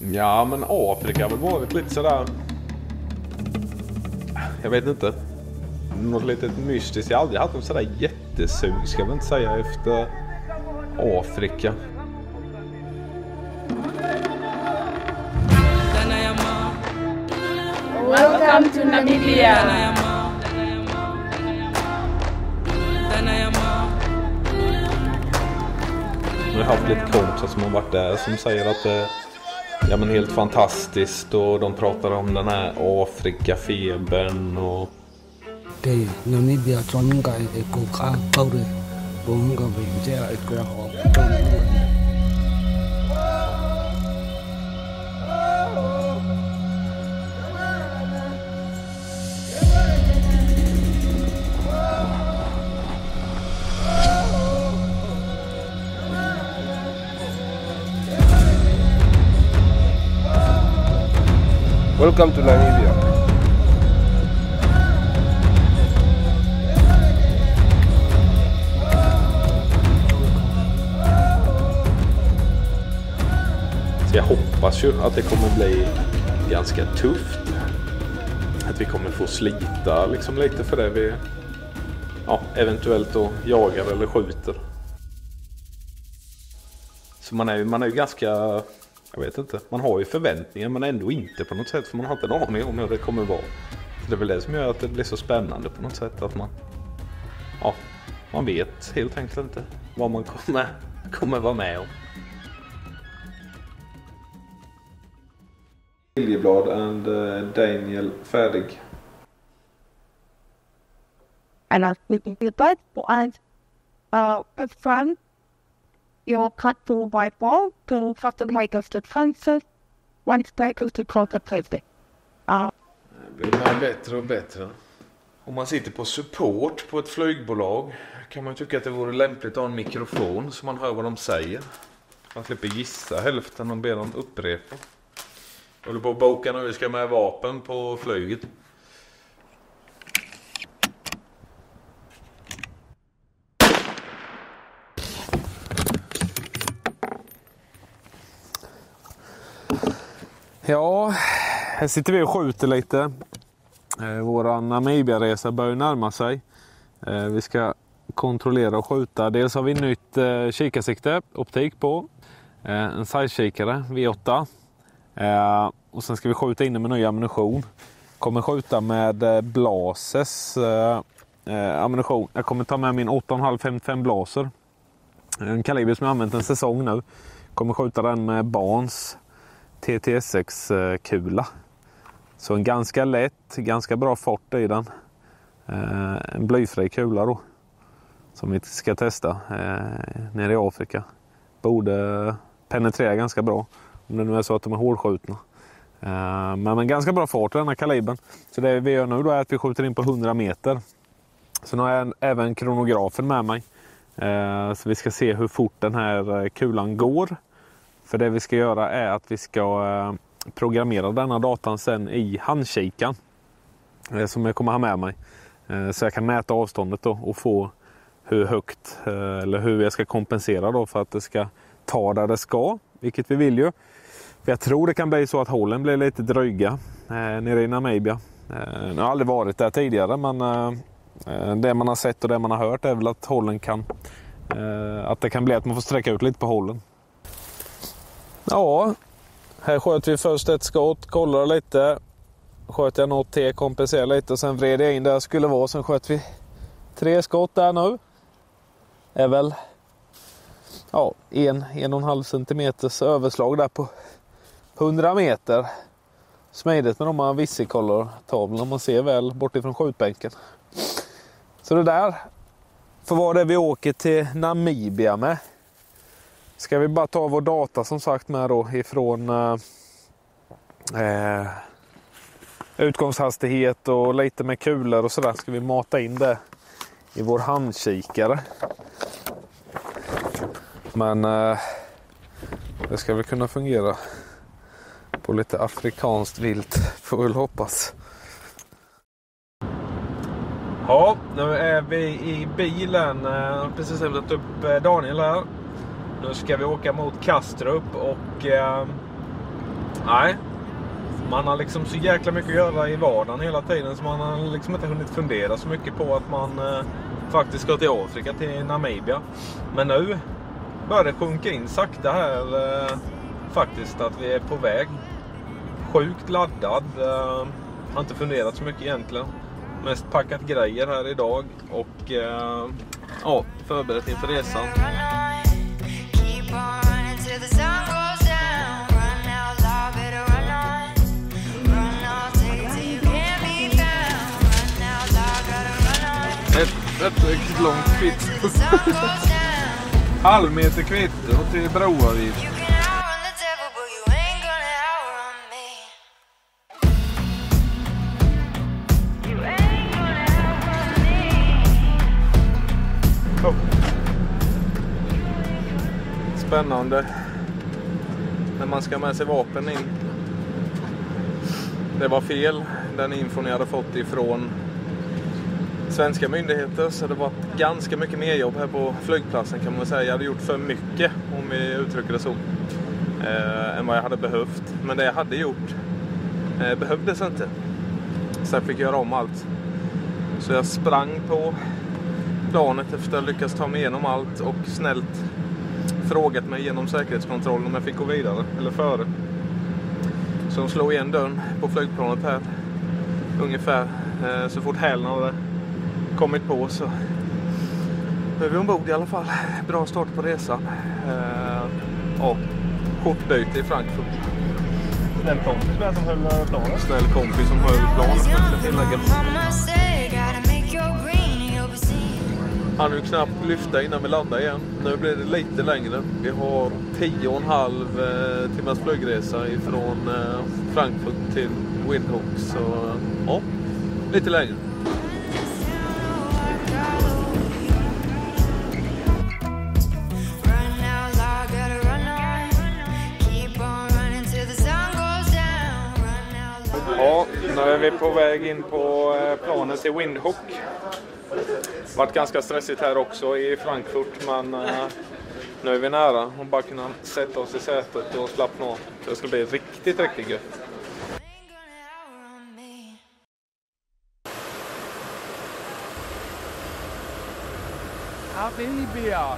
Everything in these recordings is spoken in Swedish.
Ja, men Afrika har väl varit lite sådär... Jag vet inte. Något litet mystiskt. Jag har aldrig haft någon sådär jättesug, ska jag inte säga, efter Afrika. Welcome to Namibia. Jag har haft lite kompisar som har varit där som säger att det är helt fantastiskt, och de pratar om den här Afrikafebern och... Det Namibia tronga ekoka kaure bonga vinja ekra ho. Welcome to Namibia. Så jag hoppas ju att det kommer bli ganska tufft. Att vi kommer få slita liksom lite för det vi eventuellt då jagar eller skjuter. Så man är ju ganska... Jag vet inte. Man har ju förväntningar men ändå inte på något sätt. För man har inte en aning om hur det kommer vara. Så det är väl det som gör att det blir så spännande på något sätt. Att man vet helt enkelt inte vad man kommer vara med om. Liljeblad and Daniel färdig. And I think the best and a friend. You'll cut through by ball to the right of the fences. One step to cross the place. Det blir bättre och bättre. Om man sitter på support på ett flygbolag kan man tycka att det vore lämpligt att ha en mikrofon så man hör vad de säger. Man slipper gissa hälften och ber dem upprepa. Jag håller på att boka när vi ska med vapen på flyget. Ja, här sitter vi och skjuter lite. Våran Namibia-resa börjar närma sig. Vi ska kontrollera och skjuta. Dels har vi nytt kikarsikte, optik på. En size-kikare, V8. Och sen ska vi skjuta in med ny ammunition. Kommer skjuta med Blases ammunition. Jag kommer ta med min 8,5-55 Blaser. En kaliber som jag använt en säsong nu. Kommer skjuta den med Barnes TTSX-kula. Så en ganska lätt, ganska bra fart i den. En blyfri kula då. Som vi ska testa nere i Afrika. Borde penetrera ganska bra. Om det nu är så att de är hårdskjutna. Men ganska bra fart i den här kalibern. Så det vi gör nu då är att vi skjuter in på 100 meter. Så nu har jag även kronografen med mig. Så vi ska se hur fort den här kulan går. För det vi ska göra är att vi ska programmera denna datan sen i handkikan. Som jag kommer ha med mig. Så jag kan mäta avståndet då och få hur högt eller hur jag ska kompensera då för att det ska ta där det ska. Vilket vi vill ju. För jag tror det kan bli så att hålen blir lite dryga nere i Namibia. Jag har aldrig varit där tidigare men det man har sett och det man har hört är väl att hålen kan... Att det kan bli att man får sträcka ut lite på hålen. Ja, här sköt vi först ett skott, kollar lite. Sköt jag något till, kompenserar lite och sen vred jag in där jag skulle vara. Sen sköt vi 3 skott där nu. Är väl 1,5 centimeters överslag där på 100 meter. Smidigt med de här visikolor-tavlorna man ser väl bortifrån skjutbänken. Så det där får vara det vi åker till Namibia med. Ska vi bara ta vår data som sagt med då ifrån utgångshastighet och lite med kulor och sådär. Ska vi mata in det i vår handkikare. Men det ska väl kunna fungera på lite afrikanskt vilt, får väl hoppas. Ja, nu är vi i bilen. Precis hämtat upp Daniel här. Nu ska vi åka mot Kastrup och Nej. Man har liksom så jäkla mycket att göra i vardagen hela tiden så man har liksom inte hunnit fundera så mycket på att man faktiskt ska till Afrika, till Namibia. Men nu börjar det sjunka in sakta här faktiskt att vi är på väg. Sjukt laddad. Har inte funderat så mycket egentligen. Mest packat grejer här idag och ja, förberett inför resan. Ett långt kvitto. Halvmeter kvitto till broavgift. Oh. Spännande. När man ska med sig vapen in. Det var fel. Den infon jag hade fått ifrån svenska myndigheter, så det var ganska mycket mer jobb här på flygplatsen kan man säga. Jag hade gjort för mycket, om vi uttrycker det så, än vad jag hade behövt. Men det jag hade gjort behövdes inte. Så jag fick göra om allt. Så jag sprang på planet efter att lyckas ta mig igenom allt och snällt frågat mig genom säkerhetskontrollen om jag fick gå vidare eller före. Så de slog igen dörren på flygplanet här ungefär så fort hälen hade kommit på, så nu är vi ombord i alla fall. Bra start på resan. Ja, skjortbyte i Frankfurt. Snäll kompis med som höll planen. Snäll kompis som höll planen. Han nu knappt lyfta innan vi landar igen. Nu blir det lite längre. Vi har 10,5 timmars flygresa ifrån Frankfurt till Windhoek. Så ja, lite längre. Ja, nu är vi på väg in på planet till Windhoek. Det har varit ganska stressigt här också i Frankfurt, men nu är vi nära och bara kunna sätta oss i sätet och slappna av. Det ska bli riktigt gött. Namibia.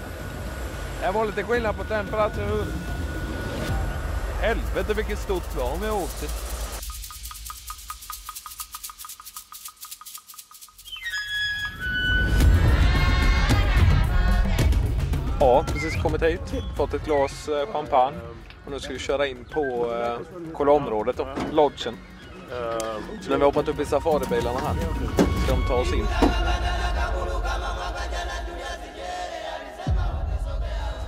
Det var lite skillnad på temperatur. Helvete vilket stort plan vi åkte. Ja, precis kommit hit. Fått ett glas champagne. Och nu ska vi köra in på kolområdet då, lodgen. Så när vi hoppat upp i safaribilarna här ska de ta oss in.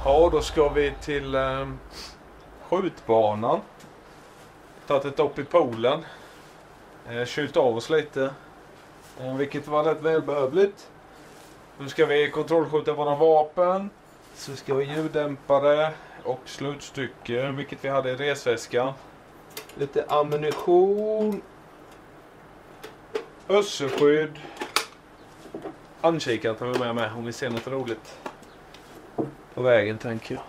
Ja, då ska vi till skjutbanan. Tagit ett upp i poolen. Kylt av oss lite. Vilket var rätt välbehövligt. Nu ska vi kontrollskjuta våra vapen. Så ska vi ljuddämpare och slutstycke, vilket vi hade i resväskan. Lite ammunition. Össelskyd. Handkikare tar vi med om vi ser något roligt på vägen, tänker jag.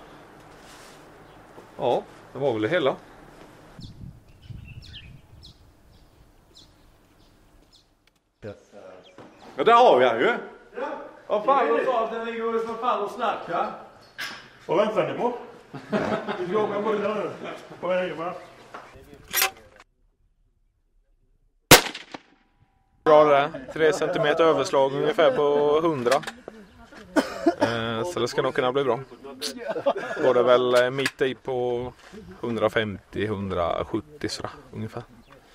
Ja, det var väl det hela. Ja, där har vi han ju. Ja. Vad fan, du sa att den ligger som fan och snackar. Vad väntar ni på? Vi ska åka bullar nu. På vägen, va? Bra det. 3 centimeter överslag ungefär på 100. Så det ska nog kunna bli bra. Går det väl mitt i på 150-170 sådär ungefär.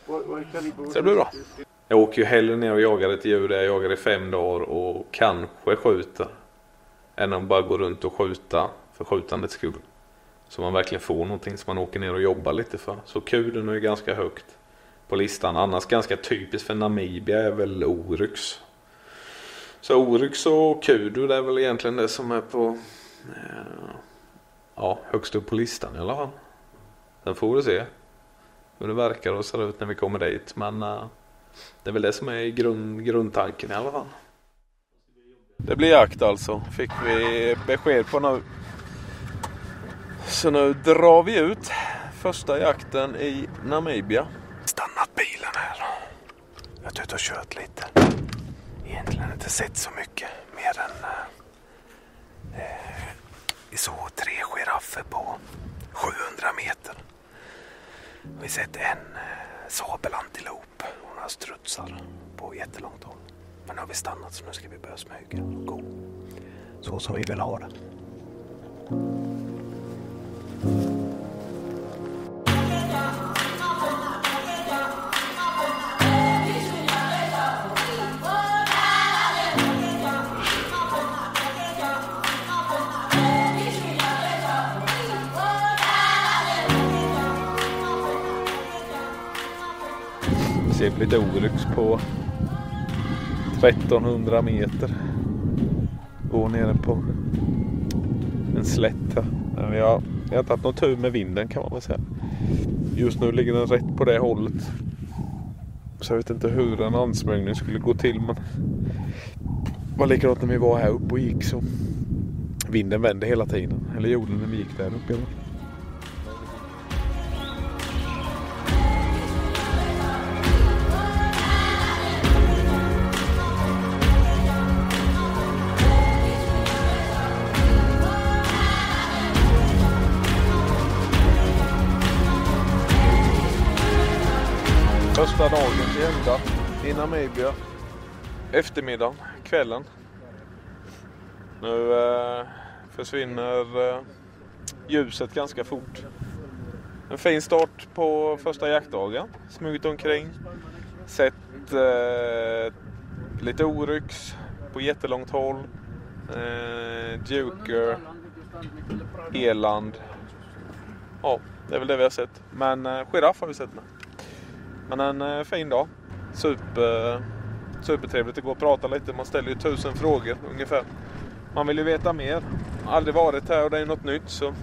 Så det blir bra. Jag åker ju hellre ner och jagar ett djur där jag jagar i 5 dagar och kanske skjuta. Än att bara gå runt och skjuta för skjutandets skull. Så man verkligen får någonting som man åker ner och jobbar lite för. Så kulen är ganska högt på listan. Annars ganska typiskt för Namibia är väl oryx. Så oryx och kudu, det är väl egentligen det som är på högst upp på listan i alla fall. Sen får vi se hur det verkar och ser ut när vi kommer dit. Men det är väl det som är grundtanken i alla fall. Det blir jakt alltså. Fick vi besked på nu. Så nu drar vi ut. första jakten i Namibia. Stannat bilen här. Jag har ute och kört lite. Egentligen inte sett så mycket mer än vi såg 3 giraffer på 700 meter. Vi har sett en sabelantilop och några strutsar på jättelångt håll. Men nu har vi stannat, så nu ska vi börja smyga och gå. Så som vi vill ha det. Vi ser lite oryx på 1300 meter. Går nere på en slätt här. Vi har inte haft någon tur med vinden, kan man väl säga. Just nu ligger den rätt på det hållet. Så jag vet inte hur en ansmögning skulle gå till, men det var likadant när vi var här uppe och gick, så vinden vände hela tiden. Eller gjorde när vi gick där uppe. Första dagen till ända i Namibia. Eftermiddagen, kvällen. Nu försvinner ljuset ganska fort. En fin start på första jaktdagen. Smugit omkring. Sett lite oryx på jättelångt håll. Duker. Eland. Ja, det är väl det vi har sett. Men giraff har vi sett med. Men en fin dag. Supertrevligt att gå och prata lite. Man ställer ju 1000 frågor ungefär. Man vill ju veta mer. Aldrig varit här och det är något nytt, så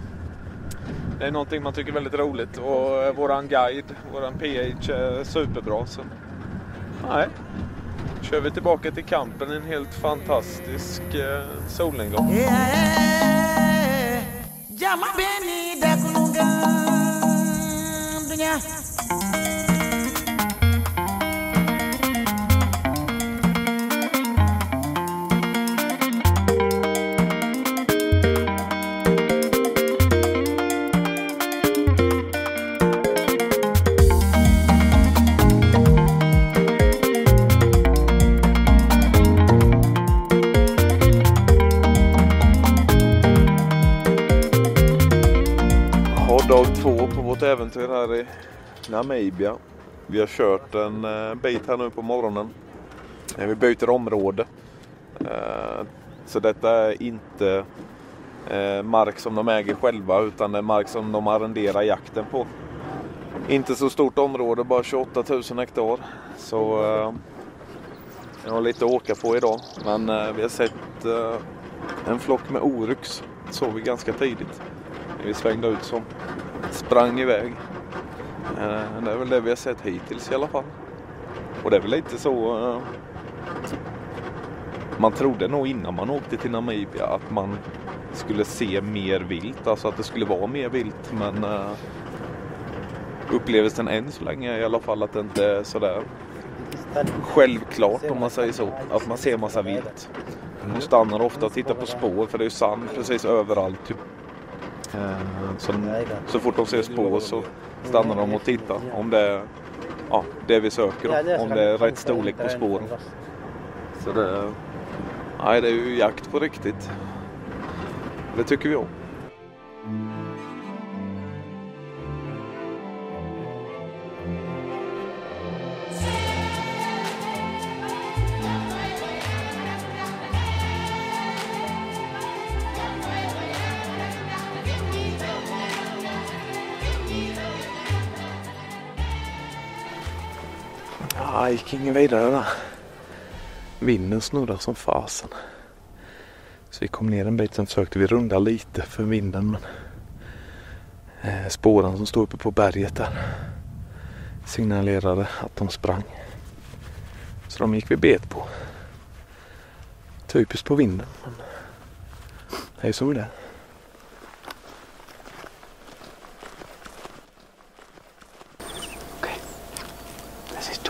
det är någonting man tycker är väldigt roligt. Och våran guide, våran PH är superbra. Så nej, kör vi tillbaka till campen. En helt fantastisk solnedgång. Dag 2 på vårt äventyr här i Namibia. Vi har kört en bit här nu på morgonen. Vi byter område. Så detta är inte mark som de äger själva, utan det är mark som de arrenderar jakten på. Inte så stort område, bara 28 000 hektar. Så jag har lite att åka på idag. Men vi har sett en flock med oryx. Det såg vi ganska tidigt. Vi svängde ut som sprang iväg. Det är väl det vi har sett hittills i alla fall. Och det är väl lite så... Man trodde nog innan man åkte till Namibia att man skulle se mer vilt. Alltså att det skulle vara mer vilt. Men upplevelsen än så länge är i alla fall att det inte är sådär självklart, om man säger så. Att man ser massa vilt. De stannar ofta och tittar på spår, för det är ju sand precis överallt typ. Så fort de ser spår så stannar de och tittar om det är det vi söker, om det är rätt storlek på spåren. Så det är ju jakt på riktigt. Det tycker vi om. Jag gick ingen vidare där. Vinden snurrar som fasen. Så vi kom ner en bit, sen försökte vi runda lite för vinden. Men spåren som stod uppe på berget där signalerade att de sprang. Så de gick vi bet på. Typiskt på vinden. Men det är så det.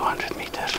200 meters.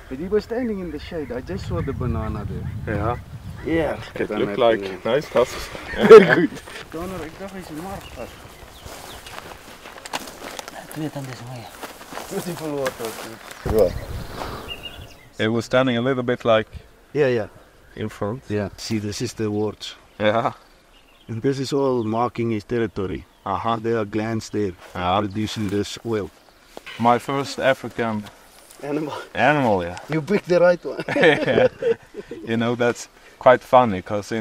But you were standing in the shade. I just saw the banana there. Yeah. Yeah. It looked like nice tusks. Very good. Donor, ik dacht eens een mars. Beautiful water. It was standing a little bit like Yeah. in front. Yeah. See, this is the warts. Yeah. And this is all marking his territory. There are glands there producing this oil. My first African animal, yeah. You picked the right one. Yeah. You know, that's quite funny because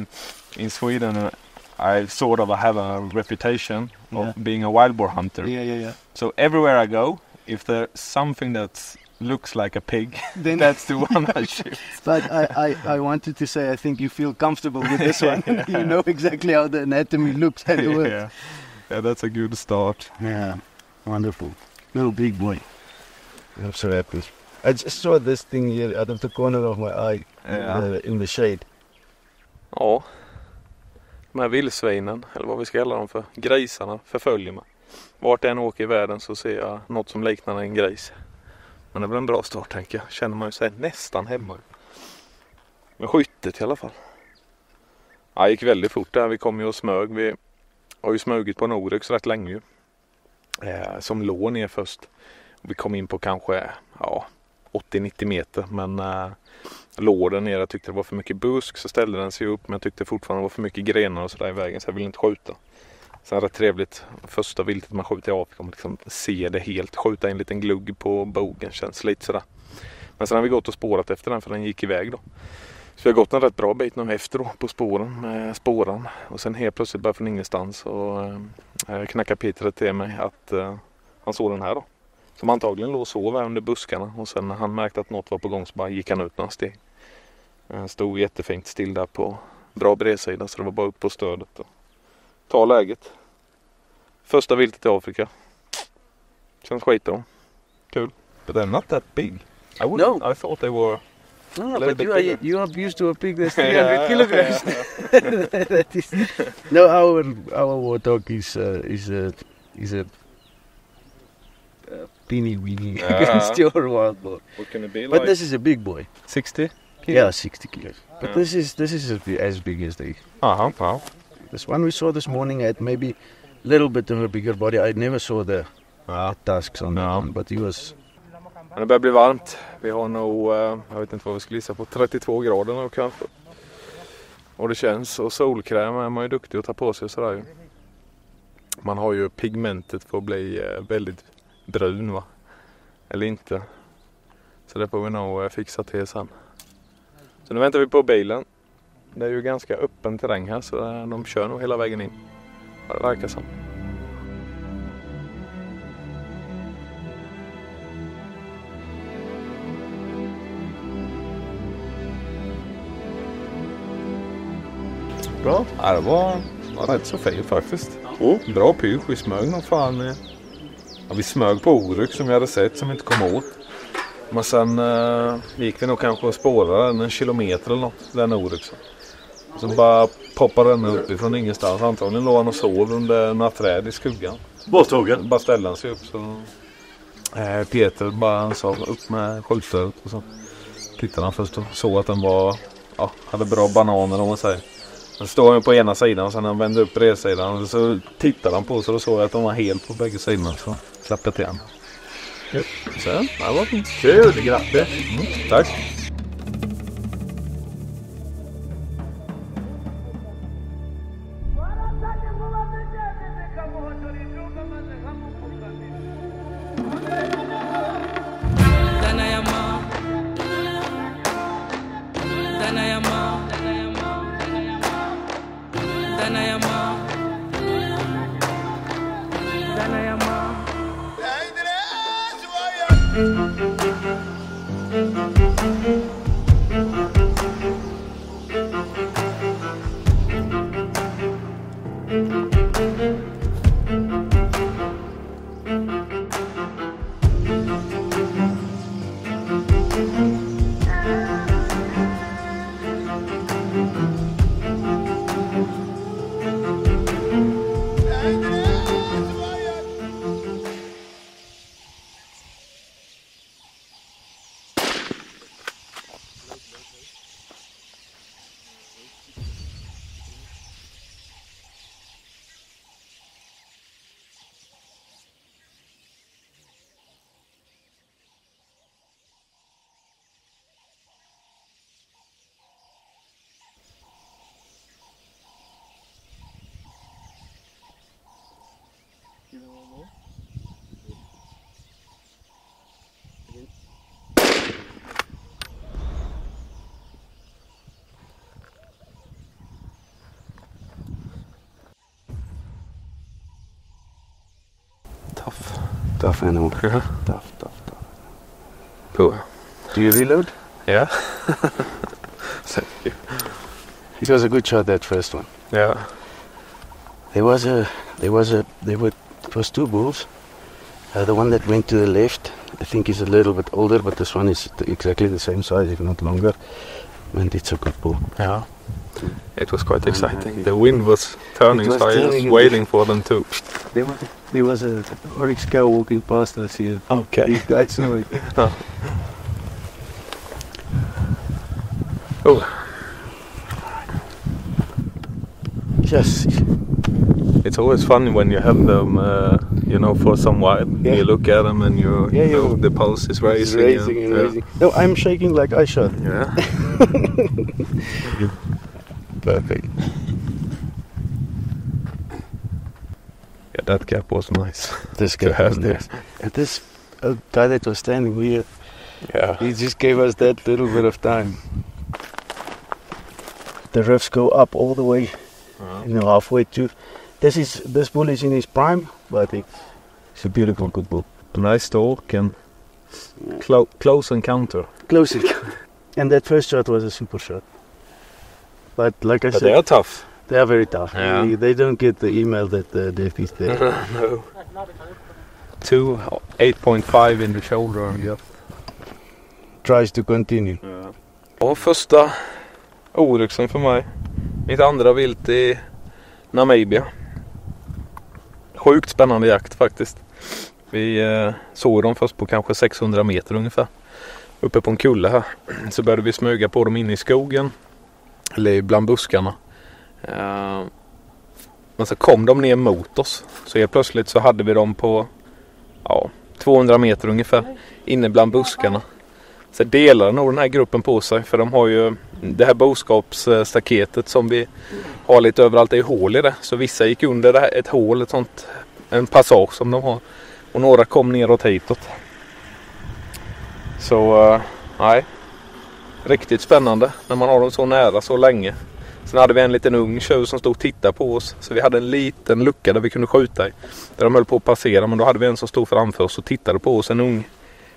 in Sweden I sort of have a reputation of being a wild boar hunter. Yeah. So everywhere I go, if there's something that looks like a pig, Then that's the one I shoot. But I wanted to say I think you feel comfortable with this one. You know exactly how the anatomy looks and the works. Yeah, that's a good start. Yeah, wonderful. Little big boy. I'm so happy. I just saw this thing here out of the corner of my eye in the shade. Ja, de här vildsvinen, eller vad vi ska kalla dem för, grisarna, förföljer mig. Vart jag än åker i världen så ser jag något som liknar en gris. Men det är väl en bra start, tänker jag. Känner man ju sig nästan hemma. Men skyttet i alla fall. Ja, det gick väldigt fort där. Vi kom ju och smög. Vi har ju smugit på en oryx rätt länge ju. Som låg ner först. Vi kom in på kanske 80-90 meter. Men låg där nere. Jag tyckte det var för mycket busk, så ställde den sig upp. Men jag tyckte fortfarande det var för mycket grenar och sådär i vägen. Så jag ville inte skjuta. Sen är det trevligt. Första viltet man skjuter i Afrika. Man liksom ser det helt. Skjuta en liten glugg på bogen. Känns lite sådär. Men sen har vi gått och spårat efter den. För den gick iväg då. Så vi har gått en rätt bra bit nu efter då, på spåren med spåran. Och sen helt plötsligt bara från ingenstans och knackade Peter till mig att han såg den här då. Som antagligen låg och sov under buskarna. Och sen när han märkte att något var på gång så bara gick han ut några steg. Stod jättefint still där på bra bredsida, så det var bara upp på stödet och ta läget. Första viltet i Afrika. Känns skitbra. Kul. But they're not that big. I thought they were... No, but you are used to a pig that's 300 kilograms. That is, no, our warthog is a teeny weeny against your wild boar. What can it be like? But this is a big boy. 60? Yeah, 60 kilos. But this is as big as they. Wow. This one we saw this morning had maybe a little bit of a bigger body. I never saw the tusks on that one, but he was. Men det börjar bli varmt. Vi har nog, jag vet inte vad vi skulle gissa på, 32 grader nu kanske. Och det känns, och solkräm är man ju duktig att ta på sig sådär ju. Man har ju pigmentet för att bli väldigt brun, va? Eller inte. Så det får vi nog fixa till sen. Så nu väntar vi på bilen. Det är ju ganska öppen terräng här, så de kör nog hela vägen in. Det verkar som. Bra. Ja, det var rätt så fel faktiskt. Bra pysch. Vi smög nog fan. Ja, vi smög på oryx som vi hade sett som inte kom åt. Men sen gick vi nog kanske och spårade en kilometer eller något, den oryxen. Så bara poppade den upp ifrån ingenstans. Antagligen låg han och sov under några träd i skuggan. Bara ställde han sig upp så Peter bara sa upp med skjutstödet och så tittade han först och såg att den var, hade bra bananer om man säger. Så stod han på ena sidan och sen han vände upp bredsidan och så tittade han på så då såg jag att de var helt på bägge sidorna, så slapp jag till han. Så det var fint. Kul, grattis. Tack. Tough animal. Yeah. Tough. Cool. Do you reload? Yeah. Thank you. It was a good shot, that first one. Yeah. It was two bulls. The one that went to the left, I think is a little bit older, but this one is exactly the same size, if not longer. And it's a good bull. Yeah. It was quite exciting. The wind was turning, It was so I turning was waiting for them to. There was a oryx cow walking past us here. Okay. These guys know it. Oh. Yes. It's always fun when you have them, for some while. Yeah. You look at them and the pulse is raising. It's raising and raising. No, I'm shaking like I should. Yeah. Perfect. Yeah, that gap was nice. This To guy have was there. this. And this guy that was standing here, Yeah. he just gave us that little bit of time. The roofs go up all the way, halfway to. This bull is in his prime, but it's a beautiful, good bull. Nice talk and close encounter. Close it. And that first shot was a super shot. But like I But said, they are tough. they are very tough. Yeah. They don't get the email that Dave is there. No. 8.5 in the shoulder. Yeah. Tries to continue. Ja, första oryxen för mig. Mitt andra vilt i Namibia. Sjukt spännande jakt faktiskt. Vi såg dem först på kanske 600 meter ungefär. Uppe på en kulle här. Så började vi smyga på dem in i skogen. Eller bland buskarna. Men så kom de ner mot oss. Så helt plötsligt så hade vi dem på 200 meter ungefär. Inne bland buskarna. Så delar nog den här gruppen på sig. För de har ju det här boskapsstaketet som vi har lite överallt. Det är hål i det. Så vissa gick under det här, ett hål, en passage som de har. Och några kom neråt hitåt. Så nej. Riktigt spännande när man har dem så nära så länge. Sen hade vi en liten ung tjuv som stod och tittade på oss. Så vi hade en liten lucka där vi kunde skjuta i. Där de höll på att passera. Men då hade vi en som stod framför oss och tittade på oss. En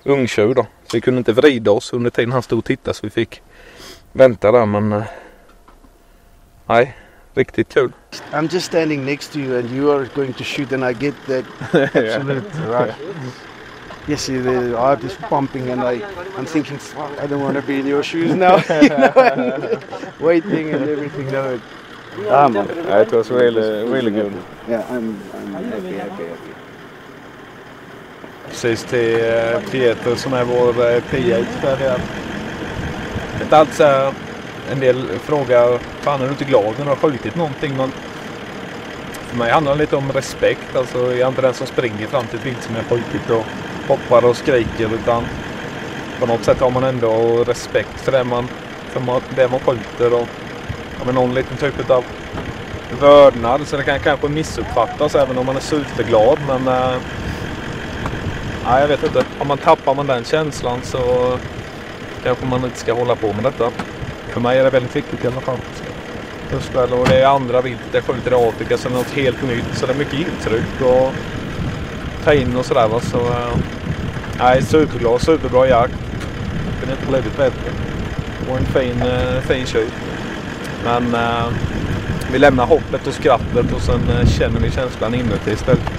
ung tjuv då. Så vi kunde inte vrida oss under tiden han stod och tittade. Så vi fick vänta där. Men nej, riktigt kul. I'm just standing next to you and you are going to shoot and I get that absolute rush. Yes, the heart is pumping and I'm thinking, fuck, I don't want to be in your shoes now. Waiting and everything. Man. It was really good. Yeah, I'm happy. Precis till Peter som är vår P8 för det. Inte alls en del frågar, fan är du inte glad när du har skjutit någonting? Men för mig handlar det lite om respekt. Alltså jag är inte den som springer fram till ett vilt som jag skjutit och hoppar och skriker, utan på något sätt har man ändå respekt för det man skjuter och någon liten typ av vördnad, så det kan kanske missuppfattas även om man är superglad, men jag vet inte, om man tappar den känslan så kanske man inte ska hålla på med detta. För mig är det väldigt viktigt i alla fall. Och det är andra vilt jag skjuter i Afrika, så det är något helt nytt, så det är mycket intryck och ta in och sådär. Så superglad, superbra jakt. Kroppen har inte blivit bättre. Och en fin kyl. Men vi lämnar hoppet och skrattet och sen känner vi känslan inuti istället.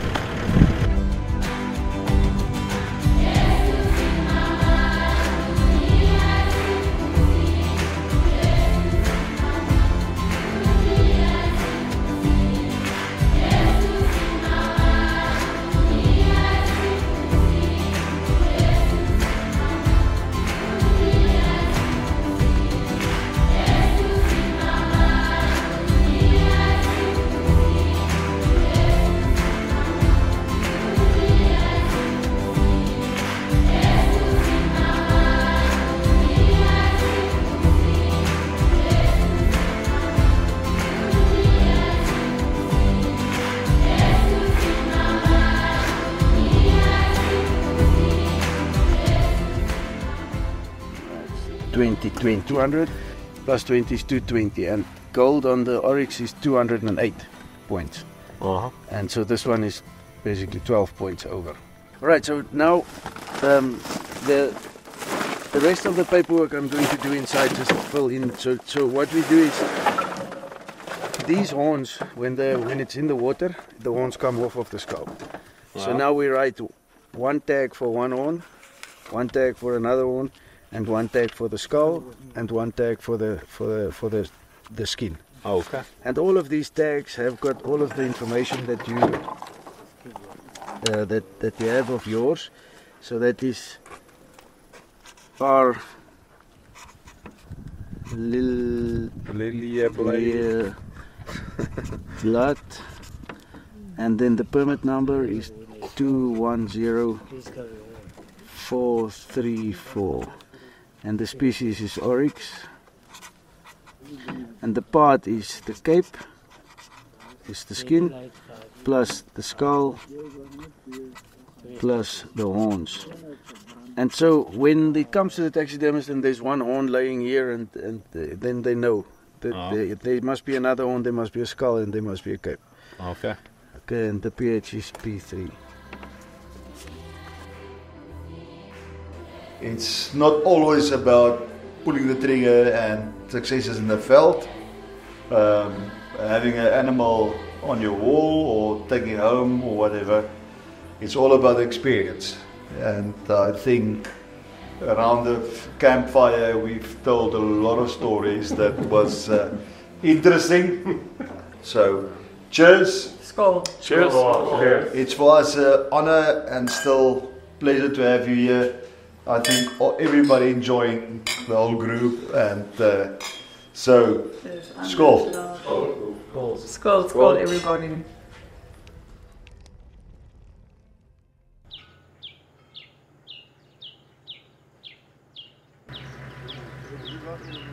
$20, 200 plus 20 is 220, and gold on the Oryx is 208 points. And so this one is basically 12 points over. All right, so now the rest of the paperwork I'm going to do inside, just fill in. So what we do is these horns, when it's in the water, the horns come off of the skull. So now we write one tag for one horn, one tag for another horn, and one tag for the skull, and one tag for the skin. Okay. And all of these tags have got all of the information that you that you have of yours. So that is our blood, and then the permit number is 210434, and the species is Oryx, and the part is the cape, is the skin, plus the skull, plus the horns. And so when it comes to the taxidermist and there's one horn laying here, and then they know that there must be another horn, there must be a skull, and there must be a cape. Okay. Okay, and the pH is P3. It's not always about pulling the trigger and successes in the veld. Having an animal on your wall or taking it home or whatever. It's all about the experience. And I think around the campfire we've told a lot of stories that was interesting. So, cheers. Skål. Cheers. It's for us an honor and still pleasure to have you here. I think everybody enjoying the whole group, and so skål. Skål everybody.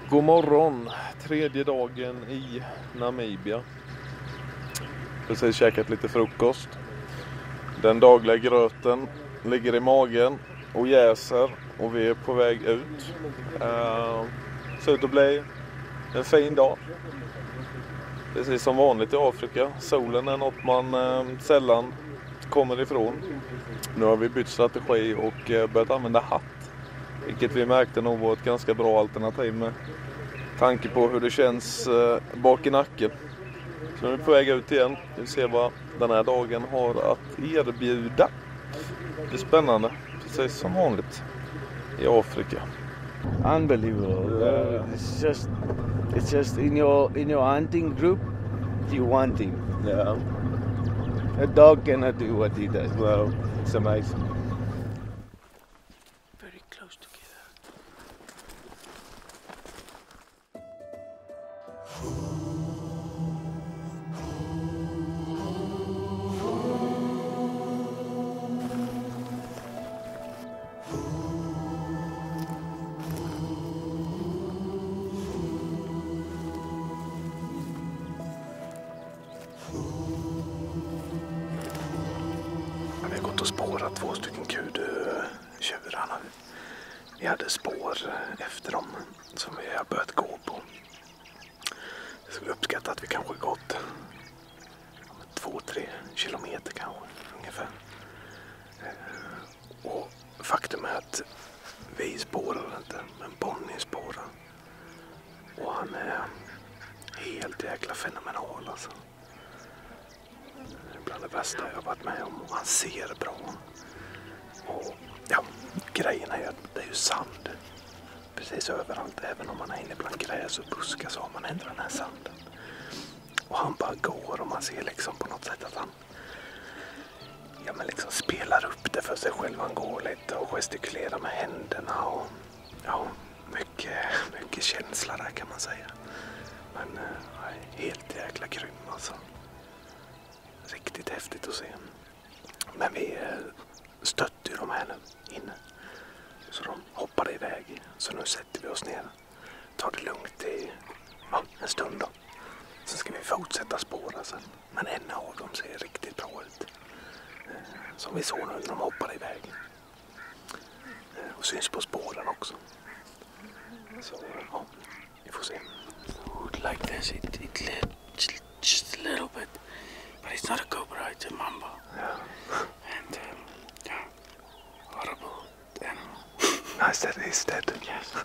God morgon, tredje dagen i Namibia. Precis käkat lite frukost. Den dagliga gröten ligger i magen och jäser och vi är på väg ut. Ser ut att bli en fin dag. Precis som vanligt i Afrika. Solen är något man sällan kommer ifrån. Nu har vi bytt strategi och börjat använda hatt. Vilket vi märkte nog var ett ganska bra alternativ med tanke på hur det känns bak i nacken. Så nu är vi på väg ut igen. Vi ser vad den här dagen har att erbjuda. Det är spännande. Precis som vanligt i Afrika. Unbelievable. It's just in your hunting group, you want him. Yeah. A dog cannot do what he does. Well, it's amazing. Very close together. Vi har gått och spårat 2 stycken kudtjurar. Vi hade spår efter dem som vi har börjat gå på. Jag skulle uppskatta att vi kanske gått 2-3 kilometer kanske ungefär. Och faktum är att vi spårar inte. han är helt jäkla fenomenal alltså. Bland det värsta jag har varit med om. Han ser bra. Och ja, grejen är att det är ju sand precis överallt. Även om man är inne bland gräs och buskar så har man ändå den här sanden. Och han bara går och man ser liksom på något sätt att han liksom spelar upp det för sig själv. Han går lite och gestikulerar med händerna och ja, mycket känsla där kan man säga. Men helt jäkla grym alltså. Riktigt häftigt att se. Men vi stötte ju de här nu inne. Så de hoppade iväg. Så nu sätter vi oss ner. Tar det lugnt i en stund då. Sen ska vi fortsätta spåra sen. Men en av dem ser riktigt bra ut. Som vi såg nu när de hoppade iväg. Och syns på spåren också. Så ja, vi får se. Like this, it just a little bit, but it's not a cobra, it's a mamba. Yeah. And yeah, horrible animal. Nice that he's dead. Yes.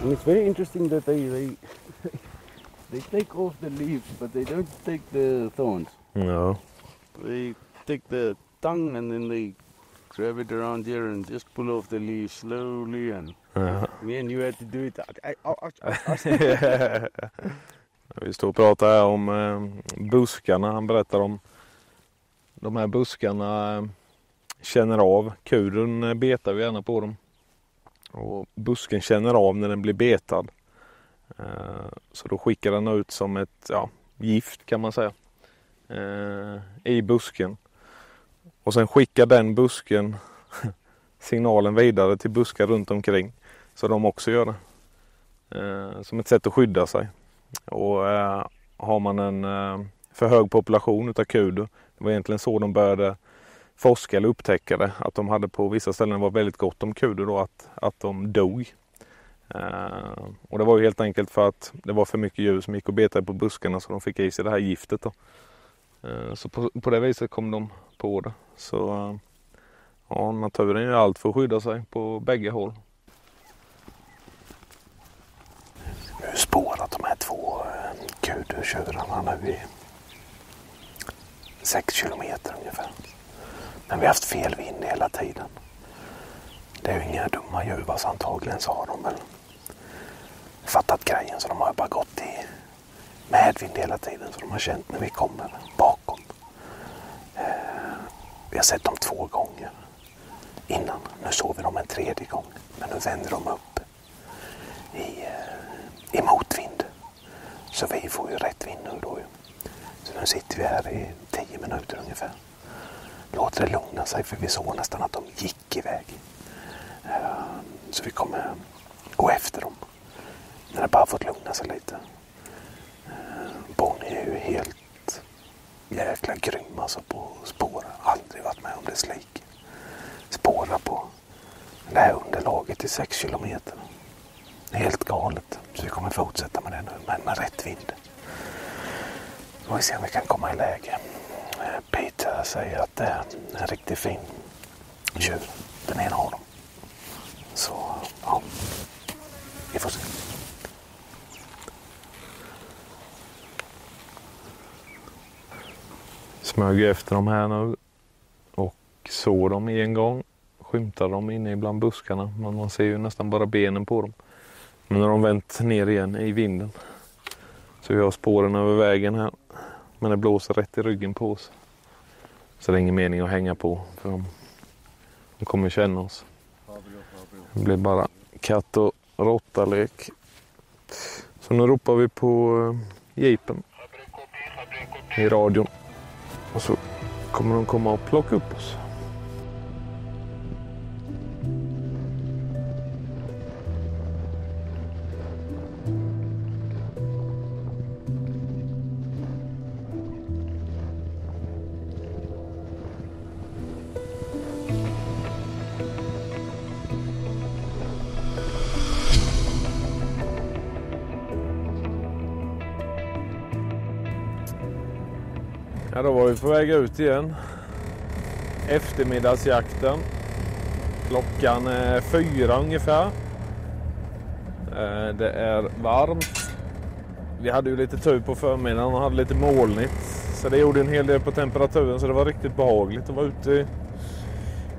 And it's very interesting that they take off the leaves, but they don't take the thorns. No. They take the tongue and then they grab it around here and just pull off the leaves slowly. And me and you had to do it. Vi står och pratar här om buskarna. Han berättar om de här buskarna känner av. Kuren betar vi gärna på dem. Och busken känner av när den blir betad. Så då skickar den ut som ett gift kan man säga. I busken. Och sen skickar den busken signalen vidare till buskar runt omkring. Så de också gör det. Som ett sätt att skydda sig. Och har man en för hög population utav kudu. Det var egentligen så de började forska eller upptäcka det. Att de hade på vissa ställen var väldigt gott om kudu då. Att de dog. Och det var ju helt enkelt för att det var för mycket djur som gick och betade på buskarna. Så de fick i sig det här giftet då. Så på det viset kom de på det. Så ja, naturen är allt för att skydda sig på bägge håll. Vi har spårat de här två kudutjurarna nu i 6 kilometer ungefär. Men vi har haft fel vind hela tiden. Det är ju inga dumma djur, så antagligen så har de väl fattat grejen så de har bara gått i medvind hela tiden så de har känt när vi kommer bakom. Vi har sett dem 2 gånger innan. Nu såg vi dem en 3:e gång. Men nu vänder de upp i motvind. Så vi får ju rätt vind nu då. Så nu sitter vi här i 10 minuter ungefär. Låter det lugna sig för vi såg nästan att de gick iväg. Så vi kommer gå efter dem. När det bara fått lugna sig lite. Bonnie är ju helt jäkla grym alltså på spåra. Aldrig varit med om det slik. Spåra på det här underlaget i 6 kilometer. Helt galet. Så vi kommer fortsätta med det nu med rätt vind. Och vi ser om vi kan komma i läge. Peter säger att det är en riktigt fin tjur. Den ena av dem. Så ja, vi får se. Smög efter dem här nu och såg dem en gång. Skymtade dem inne bland buskarna. Men man ser ju nästan bara benen på dem. Men när de vänt ner igen i vinden. Så vi har spåren över vägen här. Men det blåser rätt i ryggen på oss. Så det är ingen mening att hänga på. För de kommer känna oss. Det blir bara katt- och råttalek. Så nu ropar vi på jeepen i radion. Och så kommer de komma och plocka upp oss. Ja, då var vi på väg ut igen. Eftermiddagsjakten. Klockan är 4 ungefär. Det är varmt. Vi hade ju lite tur på förmiddagen och hade lite molnigt. Så det gjorde en hel del på temperaturen, så det var riktigt behagligt att vara ute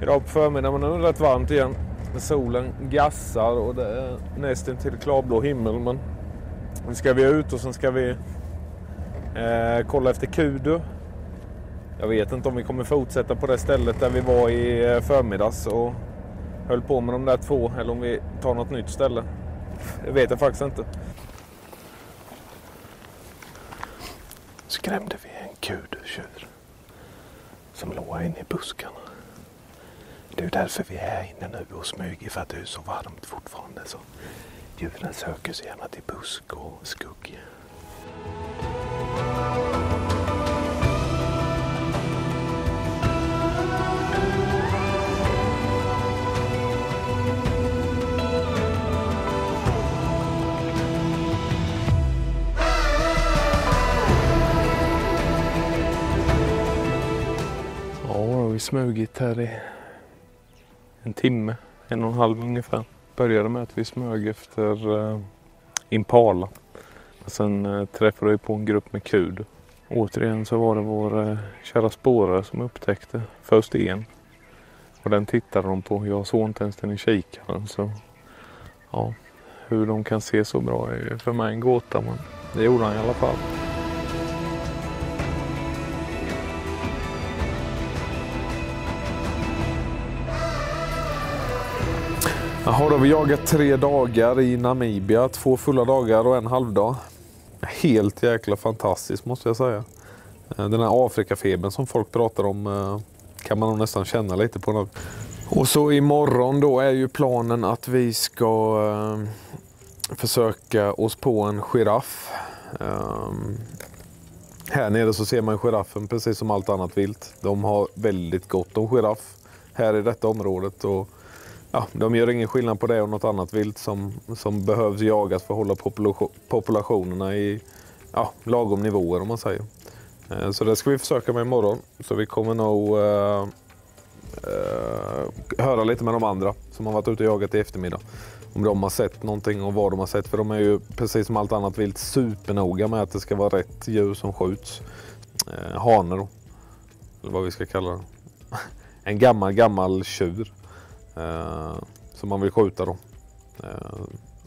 idag på förmiddagen. Men nu är det rätt varmt igen. Solen gassar och det är nästan till klarblå himmel. Men nu ska vi ut och sen ska vi kolla efter kudu. Jag vet inte om vi kommer fortsätta på det stället där vi var i förmiddags och höll på med de där 2, eller om vi tar något nytt ställe. Det vet jag faktiskt inte. Skrämde vi en kudtjur som låg inne i buskarna. Det är därför vi är inne nu och smyger, för att det är så varmt fortfarande. Så djuren söker sig gärna till busk och skugg. Vi smugit här i en timme, 1,5 ungefär. Började med att vi smög efter impala. Och sen träffade vi på en grupp med kudu. Återigen så var det vår kära spårare som upptäckte först en. Och den tittade de på. Jag såg inte ens den i kikaren. Så ja, hur de kan se så bra är för mig en gåta, men det gjorde han i alla fall. Jaha, då har vi jagat 3 dagar i Namibia. 2 fulla dagar och en halvdag. Helt jäkla fantastiskt måste jag säga. Den här Afrikafebern som folk pratar om kan man nog nästan känna lite på nu. Och så imorgon då är ju planen att vi ska försöka oss på en giraff. Här nere så ser man giraffen precis som allt annat vilt. De har väldigt gott om giraff här i detta området. Och ja, de gör ingen skillnad på det och något annat vilt som behövs jagas för att hålla populationerna i lagom nivåer, om man säger. Så det ska vi försöka med imorgon. Så vi kommer nog höra lite med de andra som har varit ute och jagat i eftermiddag. Om de har sett någonting och vad de har sett. För de är ju precis som allt annat vilt supernoga med att det ska vara rätt djur som skjuts. Haner då, eller vad vi ska kalla det. En gammal tjur. Som man vill skjuta då.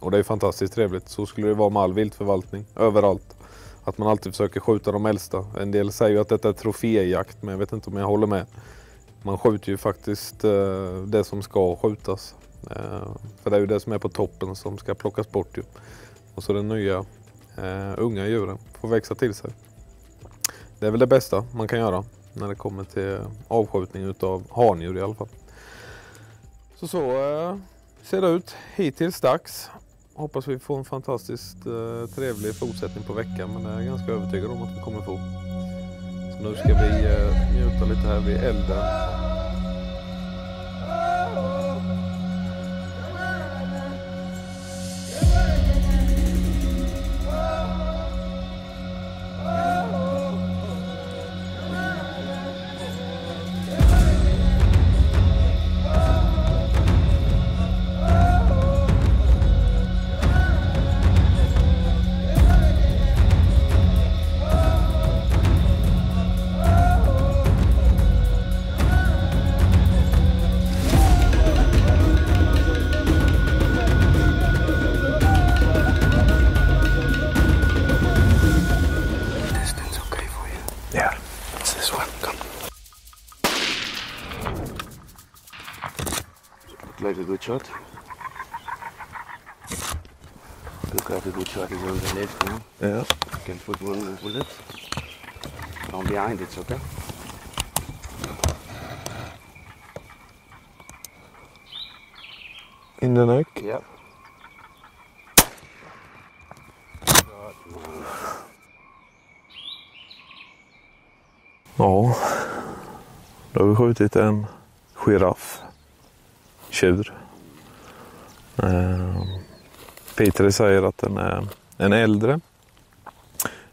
Och det är fantastiskt trevligt. Så skulle det vara med all viltförvaltning överallt. Att man alltid försöker skjuta de äldsta. En del säger ju att detta är troféjakt, men jag vet inte om jag håller med. Man skjuter ju faktiskt det som ska skjutas. För det är ju det som är på toppen som ska plockas bort ju. Och så den nya unga djuren får växa till sig. Det är väl det bästa man kan göra när det kommer till avskjutning utav handjur i alla fall. Så ser det ut hittills dags. Hoppas vi får en fantastiskt trevlig fortsättning på veckan, men jag är ganska övertygad om att vi kommer få. Så nu ska vi njuta lite här vid elden. Like a good shot. Look like a good shot is on the left now. Yeah. You can put one bullet. Down behind, it's okay. In the neck? Yeah. Ja, då har vi skjutit en giraff. Tjur. Peter säger att den är en äldre.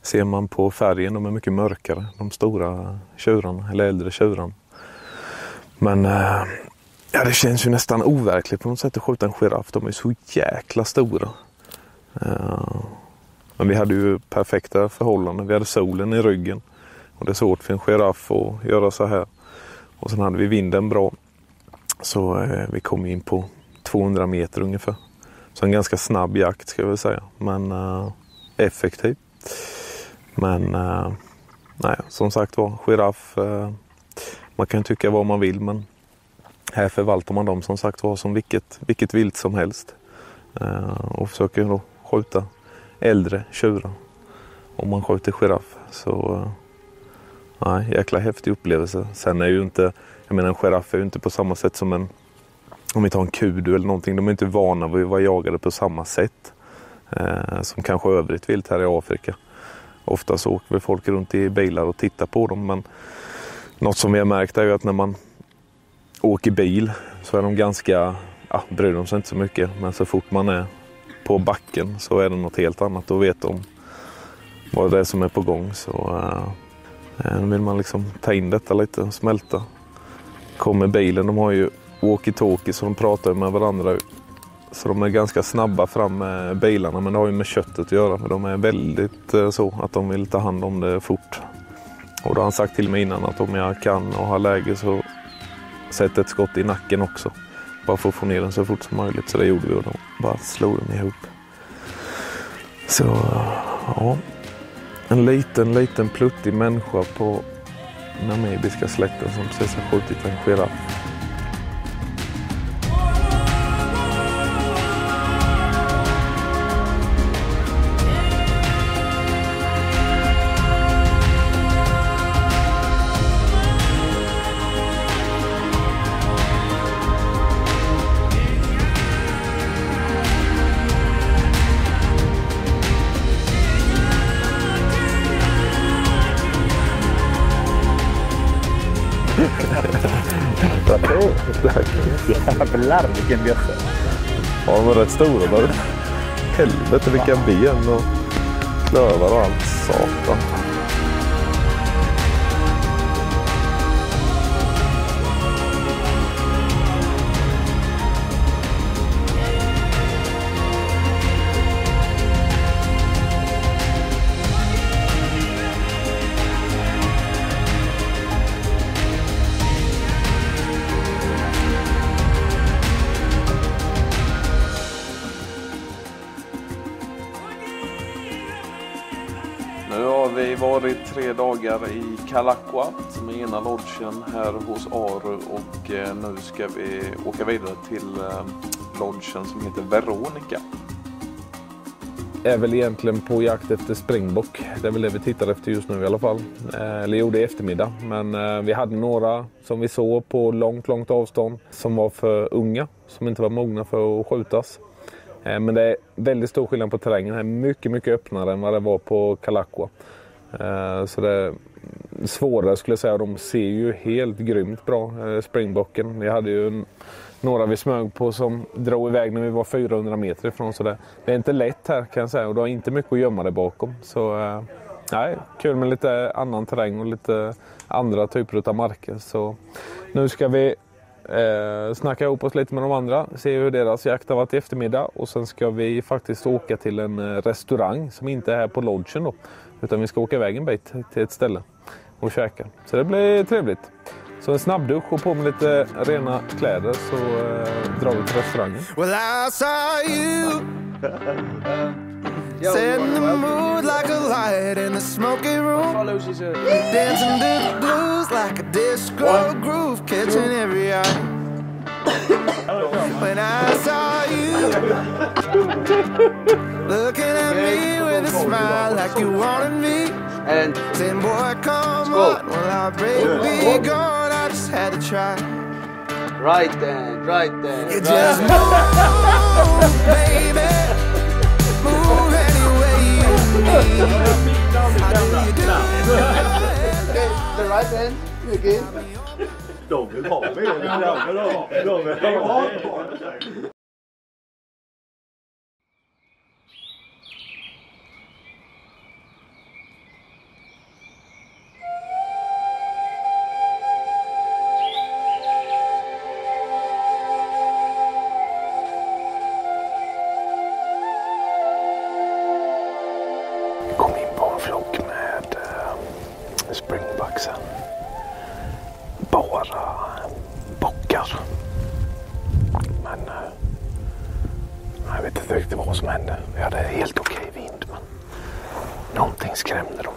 ser man på färgen, de är mycket mörkare, de stora tjurarna, eller äldre tjurarna. Men ja, det känns ju nästan overkligt på något sätt att skjuta en giraff. De är så jäkla stora. Men vi hade ju perfekta förhållanden. Vi hade solen i ryggen. Och det är svårt för en giraff att göra så här. Och sen hade vi vinden bra. Så vi kom in på 200 meter ungefär. Så en ganska snabb jakt ska jag väl säga. Men effektiv. Men nej, som sagt var, giraff. Man kan tycka vad man vill, men här förvaltar man dem som sagt var som vilket vilt som helst. Och försöker då skjuta äldre tjurar. Om man skjuter giraff. Så nej, jäkla häftig upplevelse. Sen är ju inte, jag menar en giraff är ju inte på samma sätt som en, om vi tar en kudu eller någonting. De är inte vana vid att vara jagade på samma sätt. Som kanske övrigt vilt här i Afrika. Ofta så åker folk runt i bilar och tittar på dem. Men något som vi har märkt är ju att när man åker bil så är de ganska, bryr de sig inte så mycket. Men så fort man är på backen så är det något helt annat. Då vet de vad det är som är på gång. Så vill man liksom ta in detta lite och smälta. Kommer bilen, de har ju walkie-talkie så de pratar med varandra. Så de är ganska snabba fram med bilarna, men det har ju med köttet att göra. För de är väldigt så att de vill ta hand om det fort. Och då har han sagt till mig innan att om jag kan och har läge så sätter ett skott i nacken också. Bara för att få ner den så fort som möjligt. Så det gjorde vi och då bara slog den ihop. Så ja, en liten pluttig människa på namibiska släkten som precis har skjutit en giraff. Jävlar vilken bjösse. Ja, de var rätt stora där. Helvete vilka ben och klövar och allt. Satan. Nu har vi varit 3 dagar i Kalakwa som är ena lodgen här hos Aru och nu ska vi åka vidare till lodgen som heter Veronica. Jag är väl egentligen på jakt efter springbock. Det är väl det vi tittar efter just nu i alla fall. Eller gjorde i eftermiddag. Men vi hade några som vi såg på långt avstånd som var för unga. Som inte var mogna för att skjutas. Men det är väldigt stor skillnad på terrängen här. Mycket öppnare än vad det var på Kalakwa. Så det är svårare skulle jag säga. De ser ju helt grymt bra, springbocken. Vi hade ju några vi smög på som drog iväg när vi var 400 meter ifrån. Så det är inte lätt här kan jag säga. Och det har inte mycket att gömma det bakom. Så nej, kul med lite annan terräng och lite andra typer av marker. Så nu ska vi snacka ihop oss lite med de andra, se hur deras jakt har varit i eftermiddag och sen ska vi faktiskt åka till en restaurang som inte är här på lodgen då, utan vi ska åka iväg en bit till ett ställe och käka. Så det blir trevligt. Så en snabbdusch och på med lite rena kläder så drar vi till restaurangen. Well, I saw you setting the mood like a light in the smoky room, dancing to the blues like a disco groove, catching every eye. When I saw you looking at me with a smile like you wanted me, and saying, boy, come on, well, our break be gone, I just had to try. Right then. You just move, baby. Move any way you need. How do you do it? The right hand again. De vill ha mig. De vill ha mig. några bockar. Men jag vet inte riktigt vad som hände. Vi hade helt okej vind, men någonting skrämde dem.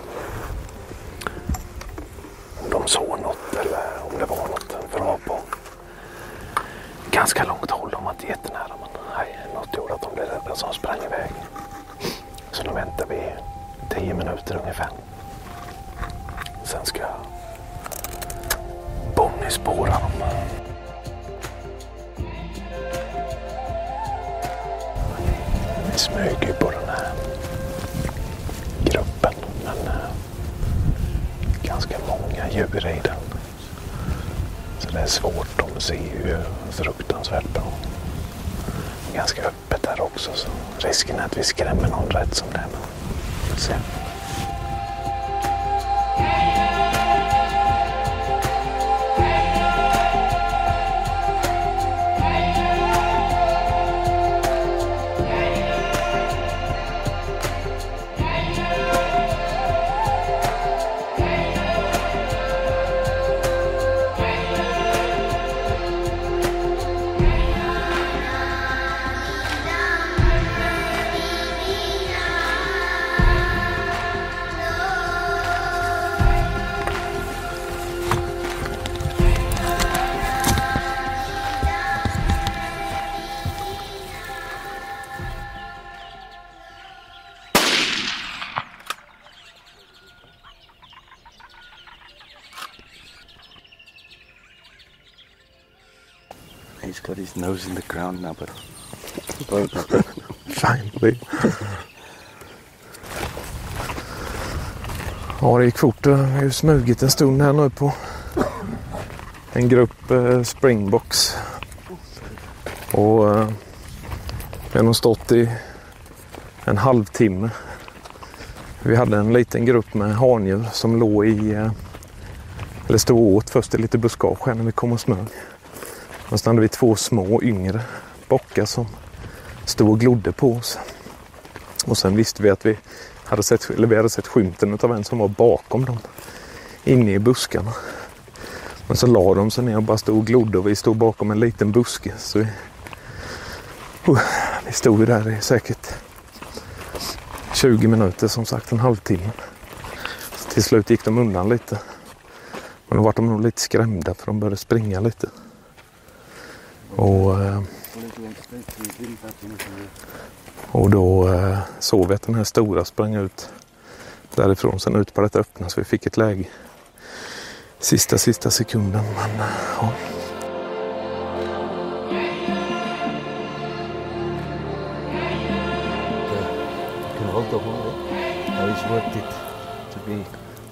Om de såg något eller om det var något. För de var på ganska långt håll. De var inte jättenära, men något gjorde att de blev rädda som sprang iväg. Så nu väntar vi 10 minuter ungefär. Sen ska Bonnie spåra dem. Vi smyger på den här gruppen, men ganska många djur i den. Så det är svårt, de ser ju fruktansvärt bra. Ganska öppet där också, så risken är att vi skrämmer någon rätt som det är. Men se. He's got his nose in the ground now, but finally. Ja, det gick fort. Vi har ju smugit en stund här nu på en grupp springboks. Och vi har nog stått i en halvtimme. Vi hade en liten grupp med handjur som låg i, eller stod åt först i lite buskage när vi kom och smög. Och sen hade vi 2 små yngre bockar som stod och glodde på oss. Och sen visste vi att vi hade sett skymten av en som var bakom dem, inne i buskarna. Men så la de sig ner och bara stod och glodde, och vi stod bakom en liten buske. Så vi stod ju där i säkert 20 minuter, som sagt en halvtimme. Så till slut gick de undan lite. Men då var de nog lite skrämda, för de började springa lite. Och då såg vi att den här stora sprang ut därifrån, sen ut på det öppna, så vi fick ett läge sista sekunden. Men ja.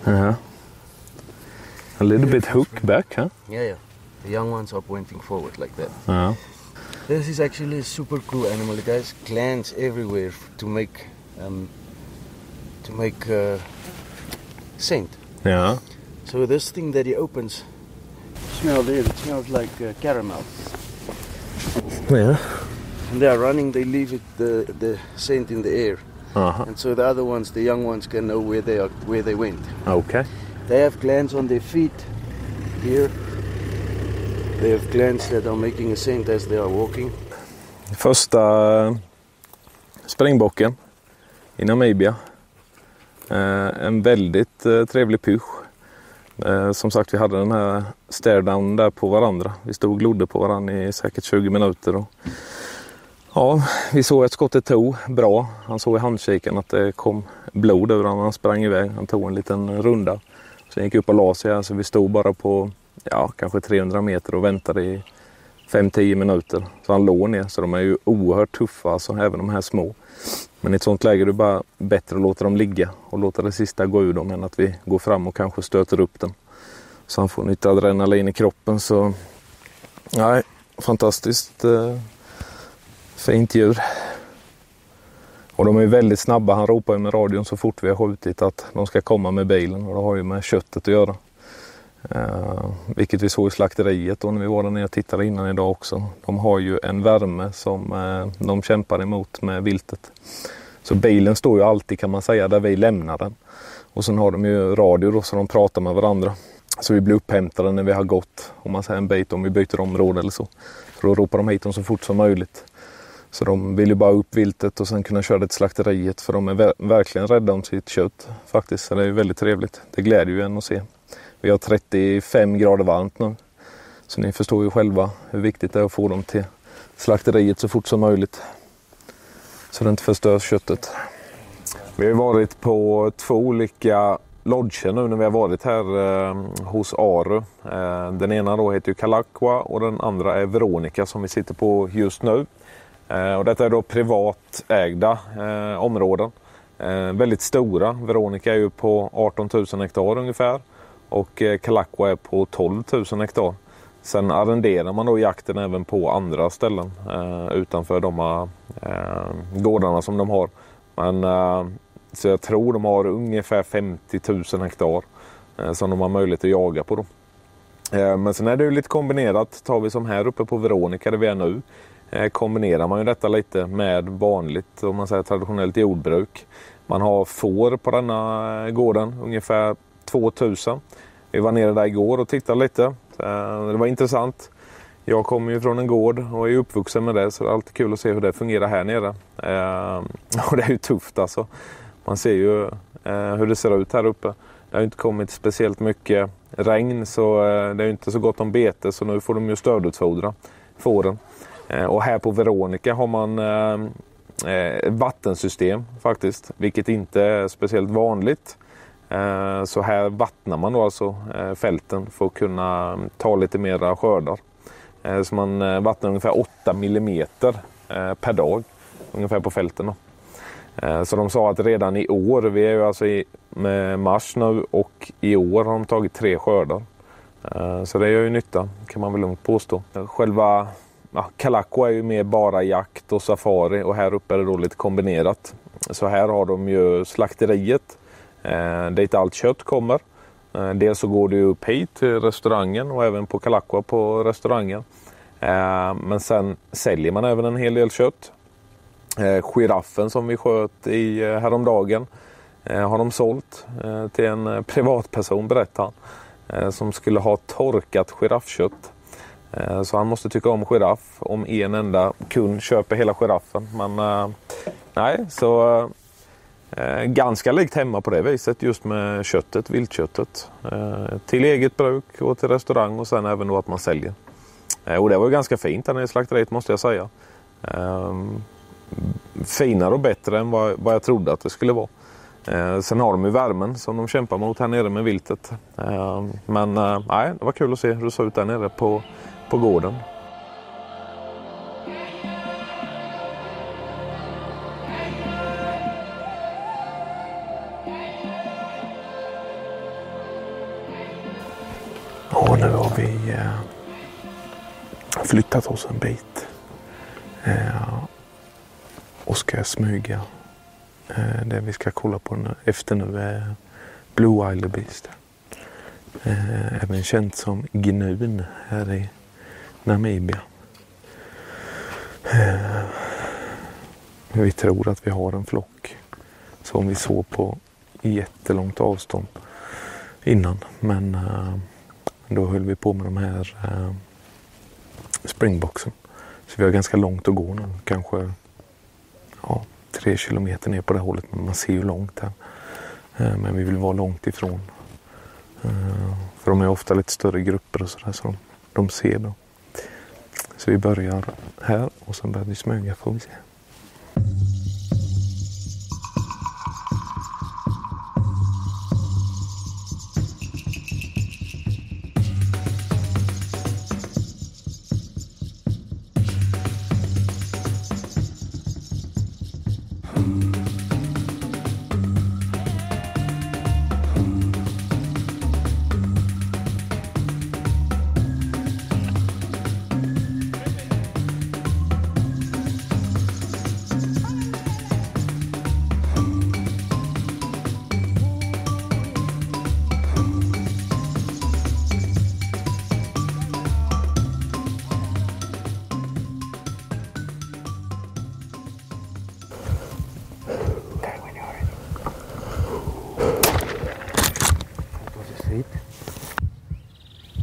Yeah. A little bit hook back, huh? Yeah. The young ones are pointing forward like that. Yeah. This is actually a super cool animal. It has glands everywhere to make scent. Yeah. So this thing that he opens, smell there. It smells like caramel. Yeah. And they are running. They leave the scent in the air. Uh-huh. And so the other ones, the young ones, can know where they went. Okay. They have glands on their feet here. They have glands that are making a scent as they are walking. Första springbocken i Namibia. En väldigt trevlig pysch. Som sagt, vi hade den här stare-down där på varandra. Vi stod och glodde på varandra i säkert 20 minuter. Och ja, vi såg att skottet tog bra. Han såg i handkiken att det kom blod över honom. Han sprang iväg. Han tog en liten runda. Sen gick upp och la sig här, så vi stod bara på kanske 300 meter och väntade i 5-10 minuter. Så han låg ner, så de är ju oerhört tuffa, alltså, även de här små. Men i ett sånt läge är det bara bättre att låta dem ligga och låta det sista gå ur dem än att vi går fram och kanske stöter upp dem. Så han får nytt adrenalin i kroppen. Så nej, fantastiskt fint djur. Och de är väldigt snabba. Han ropar ju med radion så fort vi har skjutit att de ska komma med bilen, och det har ju med köttet att göra. Vilket vi såg i slakteriet och när vi var där nere och tittade innan idag också. De har ju en värme som de kämpar emot med viltet. Så bilen står ju alltid, kan man säga, där vi lämnar den. Och sen har de ju radio då, så de pratar med varandra. Så vi blir upphämtade när vi har gått, om man säger en bit, om vi byter område eller så. För då ropar de hit dem så fort som möjligt. Så de vill ju bara upp viltet och sen kunna köra det till slakteriet, för de är verkligen rädda om sitt kött faktiskt. Så det är ju väldigt trevligt. Det glädjer ju en att se. Vi har 35 grader varmt nu. Så ni förstår ju själva hur viktigt det är att få dem till slakteriet så fort som möjligt. Så det inte förstörs köttet. Vi har varit på 2 olika lodger nu när vi har varit här hos Aru. Den ena då heter ju Kalaqua och den andra är Veronica som vi sitter på just nu. Och detta är då privatägda områden. Väldigt stora. Veronica är ju på 18 000 hektar ungefär. Och Kalaqua är på 12 000 hektar. Sen arrenderar man då jakten även på andra ställen utanför de gårdarna som de har. Men så jag tror de har ungefär 50 000 hektar som de har möjlighet att jaga på då. Men sen är det ju lite kombinerat. Tar vi som här uppe på Veronica där vi är nu. Kombinerar man ju detta lite med vanligt, om man säger traditionellt jordbruk. Man har får på denna gården, ungefär 2000. Vi var nere där igår och tittade lite. Det var intressant. Jag kommer ju från en gård och är uppvuxen med det, så det är alltid kul att se hur det fungerar här nere. Och det är ju tufft alltså. Man ser ju hur det ser ut här uppe. Det har inte kommit speciellt mycket regn, så det är inte så gott om bete, så nu får de ju stödutfodra fåren. Och här på Veronica har man vattensystem faktiskt, vilket inte är speciellt vanligt. Så här vattnar man då alltså fälten för att kunna ta lite mera skördar. Så man vattnar ungefär 8 millimeter per dag ungefär på fälten då. Så de sa att redan i år, vi är ju alltså i mars nu, och i år har de tagit 3 skördar. Så det gör ju nytta, kan man väl lugnt påstå. Själva Kalaqua är ju mer bara jakt och safari, och här uppe är det då lite kombinerat. Så här har de ju slakteriet, dit allt kött kommer. Dels så går det ju upp hit till restaurangen och även på Kalaqua på restaurangen. Men sen säljer man även en hel del kött. Giraffen som vi sköt i häromdagen har de sålt till en privatperson, berättar han, som skulle ha torkat giraffkött. Så han måste tycka om giraff om en enda kund köper hela giraffen. Men nej, så ganska likt hemma på det viset, just med köttet, viltköttet. Till eget bruk och till restaurang, och sen även då att man säljer. Och det var ju ganska fint här i slakteriet, måste jag säga. Finare och bättre än vad jag trodde att det skulle vara. Sen har de ju värmen som de kämpar mot här nere med viltet. Men nej, det var kul att se hur det såg ut där nere på gården. Och nu har vi flyttat oss en bit och ska smyga. Det vi ska kolla på efter nu är Blue Wildebeest. Även känt som gnun här i Namibia. Vi tror att vi har en flock som vi såg på jättelångt avstånd innan. Men då höll vi på med de här springboxen. Så vi har ganska långt att gå nu. Kanske 3 kilometer ner på det hållet. Men man ser ju långt här. Men vi vill vara långt ifrån. För de är ofta lite större grupper och sådär, så de ser då. Så vi börjar här och sen börjar vi smyga, får vi se.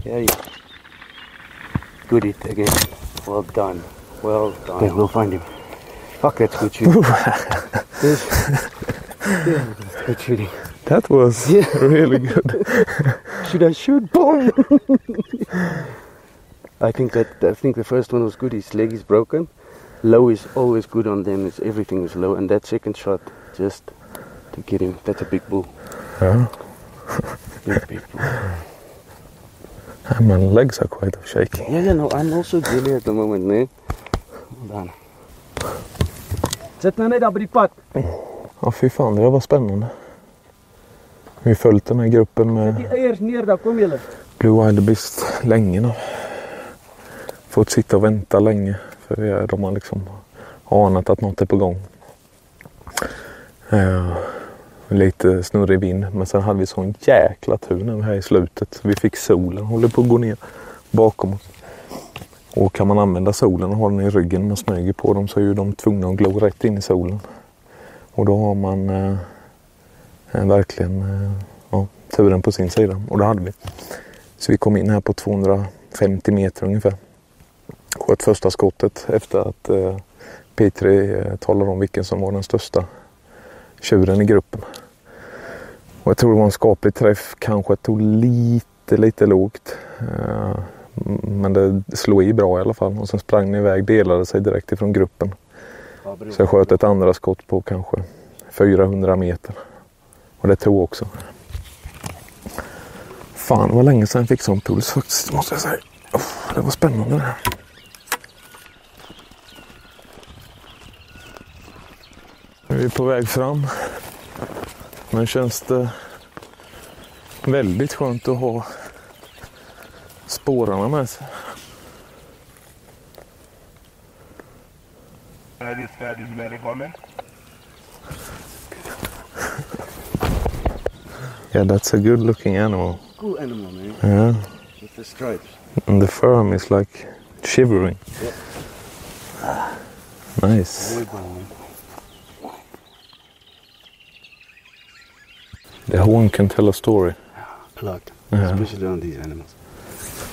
Okay. Good hit again. Well done. Well done. Okay, we'll find him. Fuck, that's good shooting. Good shooting. That was really good. Should I shoot? Boom! I think the first one was good. His leg is broken. Low is always good on them. Everything is low. And that second shot, just to get him. That's a big bull. Yeah. Big bull. My legs are quite shaking. Yeah, no, I'm also jelly at the moment, man. Hold on. Sätt ner där på ditt pack. Ja, fy fan, det var spännande. Vi har följt den här gruppen med Blue Wildebeest länge nu. Fått sitta och vänta länge. För de har liksom anat att något är på gång. Lite snurrig vind. Men sen hade vi sån jäkla tur när vi här i slutet. Vi fick solen. Håller på att gå ner bakom oss. Och kan man använda solen och ha den i ryggen med smyger på dem så är ju de tvungna att glo rätt in i solen. Och då har man verkligen turen på sin sida. Och det hade vi. Så vi kom in här på 250 meter ungefär. Sköt första skottet efter att Petri talade om vilken som var den största tjuren i gruppen. Och jag tror det var en skaplig träff. Kanske tog lite lågt. Men det slog i bra i alla fall. Och sen sprang den iväg, delade sig direkt ifrån gruppen. Så jag sköt ett andra skott på kanske 400 meter. Och det tog också. Fan, det var länge sedan jag fick sån puls faktiskt, måste jag säga. Det var spännande det här. Nu är vi på väg fram. Men känns det väldigt skönt att ha spårarna med sig. Yeah, that's a good looking animal. Cool animal, man. Yeah. With the stripes. And the fur is like shivering. Yeah. Nice. The horn can tell a story. Plugged. Yeah. Especially on these animals.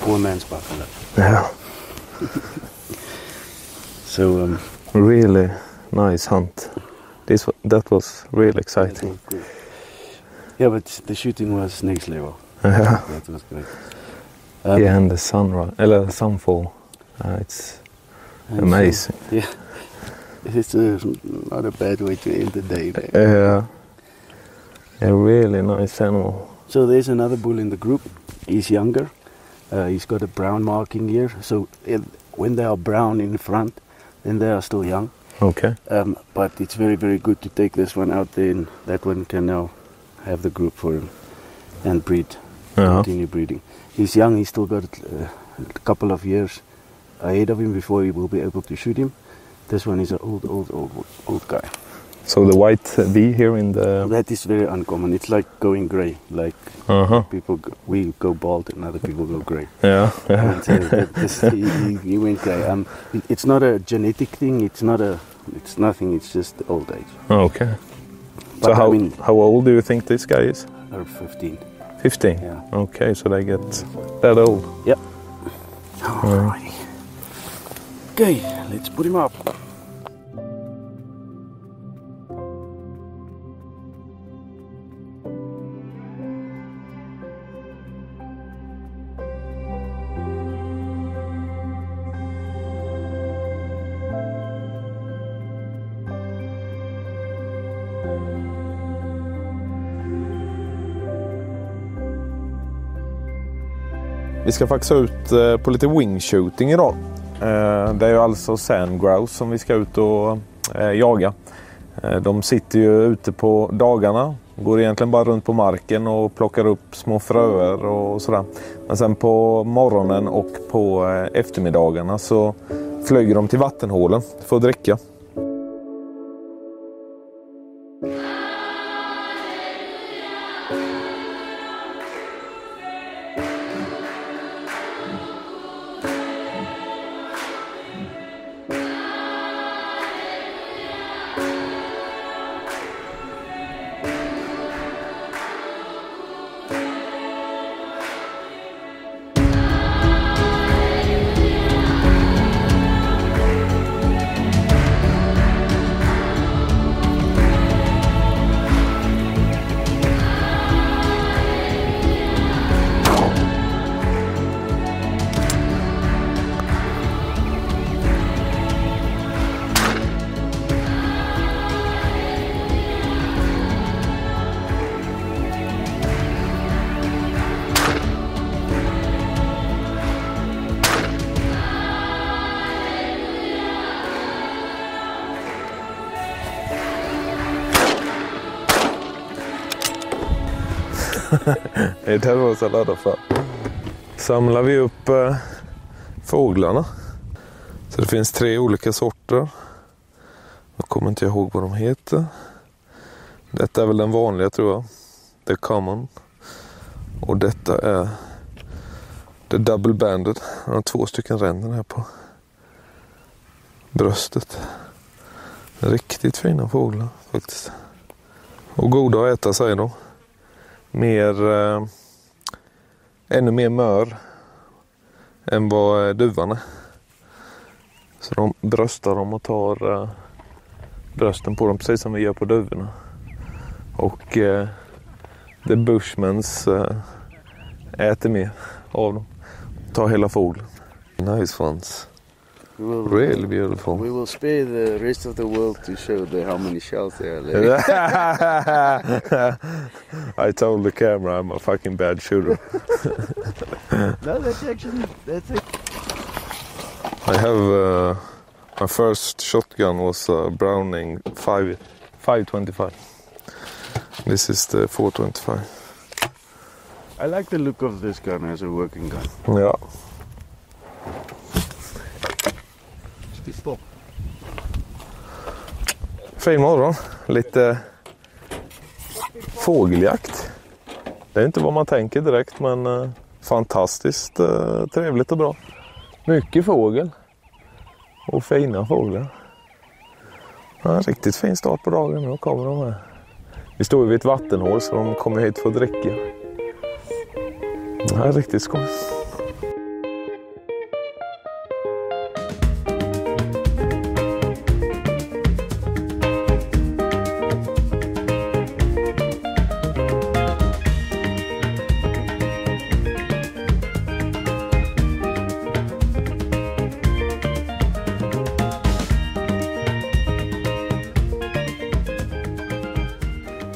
Poor man's buffalo. Yeah. So, really nice hunt. That was really exciting. Yeah, but the shooting was next level. Yeah. That was great. Yeah, and the sunfall. It's amazing. So, yeah. It's not a bad way to end the day. Yeah. A really nice animal. So there's another bull in the group. He's younger. He's got a brown marking here. So when they are brown in front, then they are still young. Okay. But it's very, very good to take this one out there, and that one can now have the group for him and breed, continue breeding. He's young. He's still got a couple of years ahead of him before we will be able to shoot him. This one is an old guy. So the white V here in the... That is very uncommon. It's like going grey. Like people, we go bald and other people go grey. Yeah. He went grey. It's not a genetic thing. It's nothing. It's just old age. Okay. But so how old do you think this guy is? 15. 15? Yeah. Okay, so they get that old. Yep. Alrighty. Okay, let's put him up. Vi ska faktiskt ut på lite wingshooting idag. Det är ju alltså sandgrouse som vi ska ut och jaga. De sitter ju ute på dagarna. Går egentligen bara runt på marken och plockar upp små fröer och sådär. Men sen på morgonen och på eftermiddagarna så flyger de till vattenhålen för att dricka. Det var så laddat för. Samlar vi upp fåglarna. Så det finns 3 olika sorter. Jag kommer inte ihåg vad de heter. Detta är väl den vanliga tror jag. The common. Och detta är the double banded. Jag har 2 stycken ränder här på bröstet. Riktigt fina fåglar faktiskt. Och goda att äta säger de. Ännu mer mör än vad duvan är. Så de bröstar dem och tar brösten på dem precis som vi gör på duvorna. Och the bushmans äter mer av dem. Tar hela fågeln. Nice ones. Really beautiful. We will spare the rest of the world to show how many shells there are living. I told the camera I'm a fucking bad shooter. No, that's it. I have my first shotgun was Browning 525. This is the 425. I like the look of this gun as a working gun. Ja. Fin morgon. Lite fågeljakt. Det är inte vad man tänker direkt, men fantastiskt trevligt och bra. Mycket fågel. Och fina fåglar. Ja, riktigt fin start på dagen. Nu kommer de här. Vi står ju vid ett vattenhål så de kommer hit för att dricka. Det här är riktigt skoj.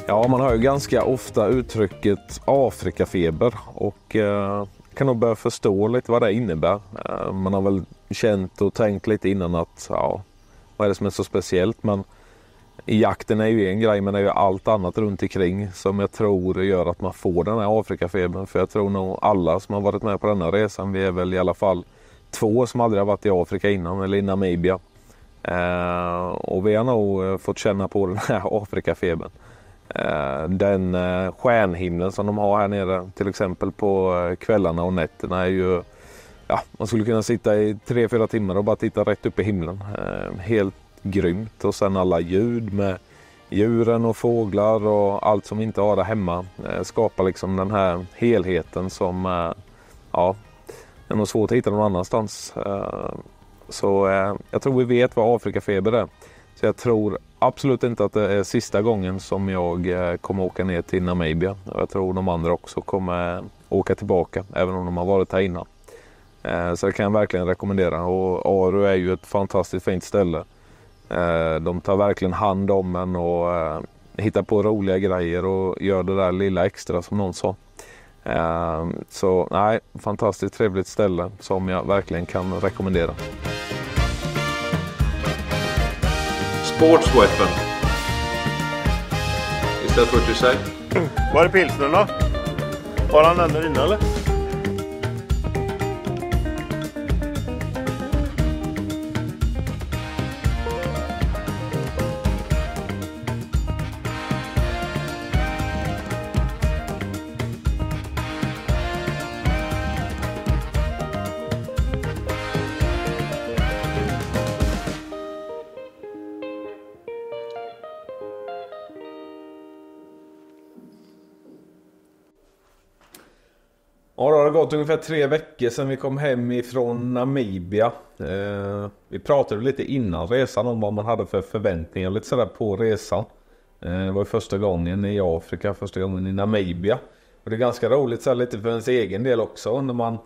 Ja, man hör ju ganska ofta uttrycket Afrikafeber och kan nog börja förstå lite vad det innebär. Man har väl känt och tänkt lite innan att ja, vad är det som är så speciellt, men i jakten är ju en grej, men det är ju allt annat runt omkring som jag tror gör att man får den här Afrikafebern. För jag tror nog alla som har varit med på den här resan, vi är väl i alla fall 2 som aldrig har varit i Afrika innan, eller i Namibia. Och vi har nog fått känna på den här Afrikafebern. Den stjärnhimlen som de har här nere till exempel på kvällarna och nätterna är ju, ja, man skulle kunna sitta i 3-4 timmar och bara titta rätt upp i himlen. Helt grymt. Och sen alla ljud med djuren och fåglar och allt som vi inte har där hemma skapar liksom den här helheten som ja, är nog svårt att hitta någon annanstans. Så jag tror vi vet vad Afrikafeber är. Så jag tror absolut inte att det är sista gången som jag kommer åka ner till Namibia. Jag tror de andra också kommer åka tillbaka, även om de har varit här innan. Så det kan jag verkligen rekommendera. Och Aru är ju ett fantastiskt fint ställe. De tar verkligen hand om en och hittar på roliga grejer och gör det där lilla extra som någon sa. Så nej, fantastiskt trevligt ställe som jag verkligen kan rekommendera. Sports weapon. Is that what you say? Var är pilsnern då? Har han den där inne eller? Ja, det har gått ungefär 3 veckor sedan vi kom hem ifrån Namibia. Vi pratade lite innan resan om vad man hade för förväntningar lite sådär på resan. Det var första gången i Afrika, första gången i Namibia. Och det är ganska roligt så här, lite för ens egen del också, när man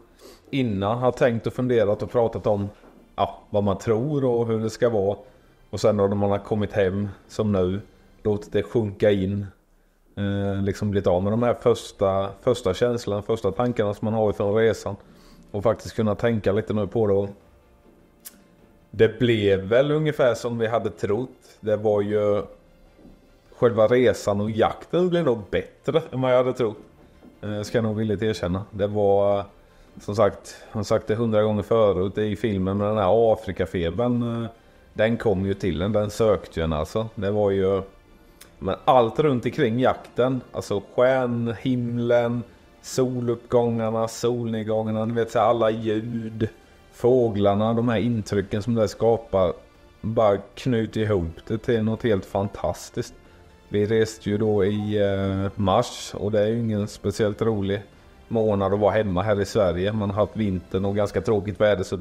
innan har tänkt och funderat och pratat om vad man tror och hur det ska vara. Och sen när man har kommit hem som nu, låtit det sjunka in. Liksom blivit av med de här första känslan, första tankarna som man har ifrån resan. Och faktiskt kunna tänka lite nu på det. Det blev väl ungefär som vi hade trott. Det var ju själva resan och jakten blev nog bättre än vad jag hade trott. Ska jag nog villigt erkänna. Det var, som sagt, jag har sagt det 100 gånger förut i filmen, men den här Afrikafebern, den kom ju till en, den sökte ju en alltså. Det var ju, men allt runt omkring jakten, alltså stjärnhimlen, soluppgångarna, solnedgångarna, ni vet så alla ljud, fåglarna, de här intrycken som det skapar, bara knyter ihop det till något helt fantastiskt. Vi reste ju då i mars och det är ju ingen speciellt rolig månad att vara hemma här i Sverige. Man har haft vintern och ganska tråkigt väder, så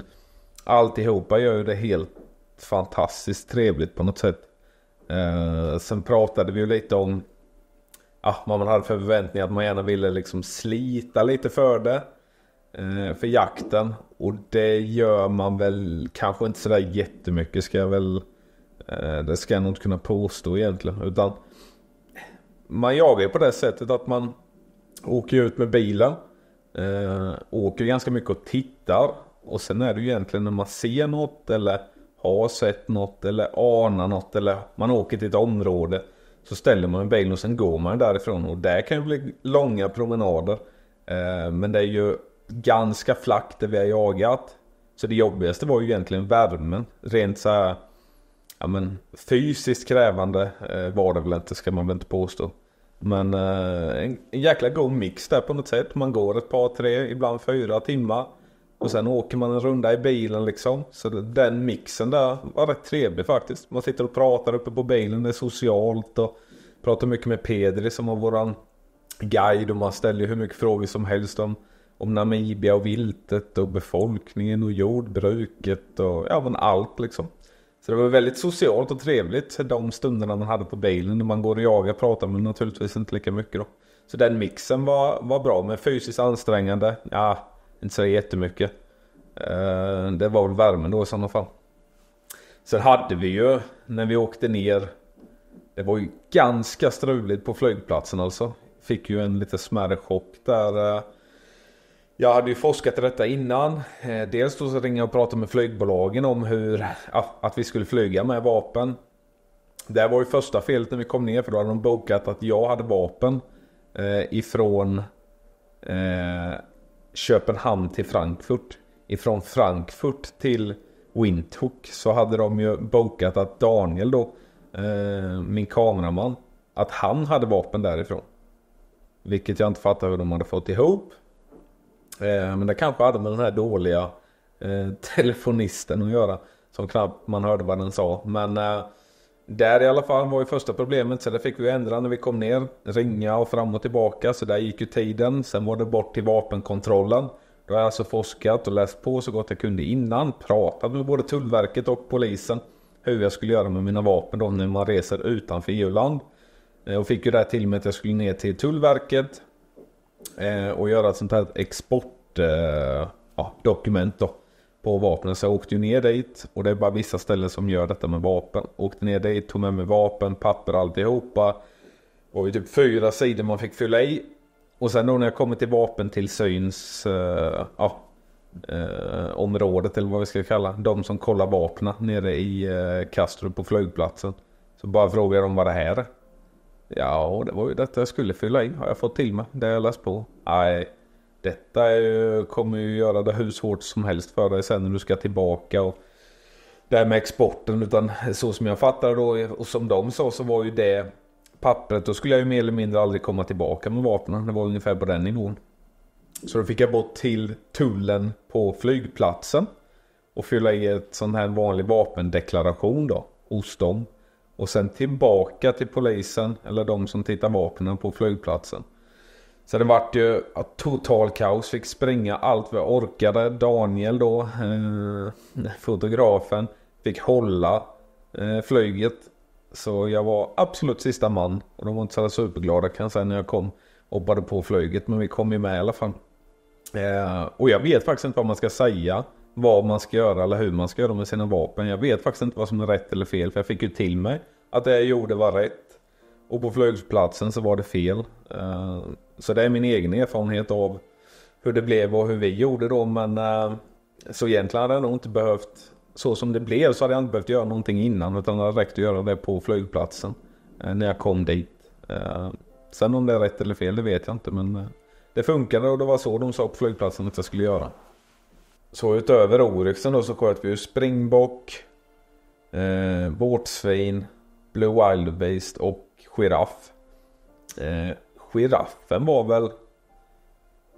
alltihopa gör ju det helt fantastiskt trevligt på något sätt. Sen pratade vi ju lite om vad man hade för förväntningar, att man gärna ville liksom slita lite för det, för jakten, och det gör man väl kanske inte sådär jättemycket, det ska jag nog inte kunna påstå egentligen, utan man jagar på det sättet att man åker ut med bilen, åker ganska mycket och tittar, och sen är det ju egentligen när man ser något eller har sett något eller anar något, eller man åker till ett område, så ställer man bilen och sen går man därifrån, och där kan ju bli långa promenader, men det är ju ganska flackt där vi har jagat, så det jobbigaste var ju egentligen värmen, rent så här, fysiskt krävande var det väl inte, ska man väl inte påstå, men en jäkla god mix där på något sätt. Man går ett par, 3, ibland 4 timmar och sen åker man en runda i bilen liksom, så den mixen där var rätt trevlig faktiskt. Man sitter och pratar uppe på bilen, det är socialt, och pratar mycket med Pedri som var våran guide, och man ställer hur mycket frågor som helst om Namibia och viltet och befolkningen och jordbruket och allt liksom. Så det var väldigt socialt och trevligt de stunderna man hade på bilen. När man går och jagar pratar man naturligtvis inte lika mycket då. Så den mixen var bra, men fysiskt ansträngande, inte så jättemycket. Det var väl värmen då i sådana fall. Sen hade vi ju, när vi åkte ner, det var ju ganska struligt på flygplatsen alltså. Fick ju en lite smärre chock där. Jag hade ju forskat i detta innan. Dels då så ringde jag och pratade med flygbolagen om att vi skulle flyga med vapen. Det var ju första felet när vi kom ner, för då hade de bokat att jag hade vapen ifrån Köpenhamn till Frankfurt. Ifrån Frankfurt till Windhoek så hade de ju bokat att Daniel då, min kameraman, att han hade vapen därifrån. Vilket jag inte fattar hur de hade fått ihop. Men det kanske hade med den här dåliga telefonisten att göra, som knappt man hörde vad den sa. Men där i alla fall var ju första problemet, så det fick vi ändra när vi kom ner, ringa och fram och tillbaka, så där gick ju tiden. Sen var det bort till vapenkontrollen. Då har jag alltså forskat och läst på så gott jag kunde innan, pratat med både Tullverket och polisen hur jag skulle göra med mina vapen då när man reser utanför EU-land. Och fick ju där till mig att jag skulle ner till Tullverket och göra ett sånt här exportdokument då på vapnen. Så jag åkte ju ner dit, och det är bara vissa ställen som gör detta med vapen. Åkte ner dit, tog med mig vapen, papper, alltihopa. Och typ 4 sidor man fick fylla i. Och sen då när jag kommer till vapentillsyns området, eller vad vi ska kalla, de som kollar vapna nere i Kastrup på flygplatsen, så bara frågar de vad det här är. Ja, det var ju detta jag skulle fylla i, har jag fått till mig, det har jag läst på. Nej, detta kommer ju göra det hur svårt som helst för dig sen när du ska tillbaka, och det här med exporten, utan så som jag fattar då, och som de sa, så var ju det pappret, då skulle jag ju mer eller mindre aldrig komma tillbaka med vapnen. Det var ungefär på den nivån. Så då fick jag bort till tullen på flygplatsen och fylla i ett sån här vanlig vapendeklaration då hos dem. Och sen tillbaka till polisen eller de som tittar vapnen på flygplatsen. Så det vart ju total kaos. Fick springa allt vad jag orkade. Daniel då, fotografen, fick hålla flyget. Så jag var absolut sista man. Och de var inte så superglada kan jag säga när jag kom och hoppade på flyget. Men vi kom ju med i alla fall. Och jag vet faktiskt inte vad man ska säga. Vad man ska göra eller hur man ska göra med sina vapen. Jag vet faktiskt inte vad som är rätt eller fel. För jag fick ju till mig att det jag gjorde var rätt. Och på flygplatsen så var det fel. Så det är min egen erfarenhet av hur det blev och hur vi gjorde då. Men så egentligen hade jag nog inte behövt, så som det blev så hade jag inte behövt göra någonting innan. Utan det hade räckt att göra det på flygplatsen när jag kom dit. Sen om det är rätt eller fel, det vet jag inte. Men det funkade och det var så de sa på flygplatsen att jag skulle göra. Så utöver oryxen då så sköt vi ju springbock, vårtsvin, blue wildebeest och giraff. Giraffen var väl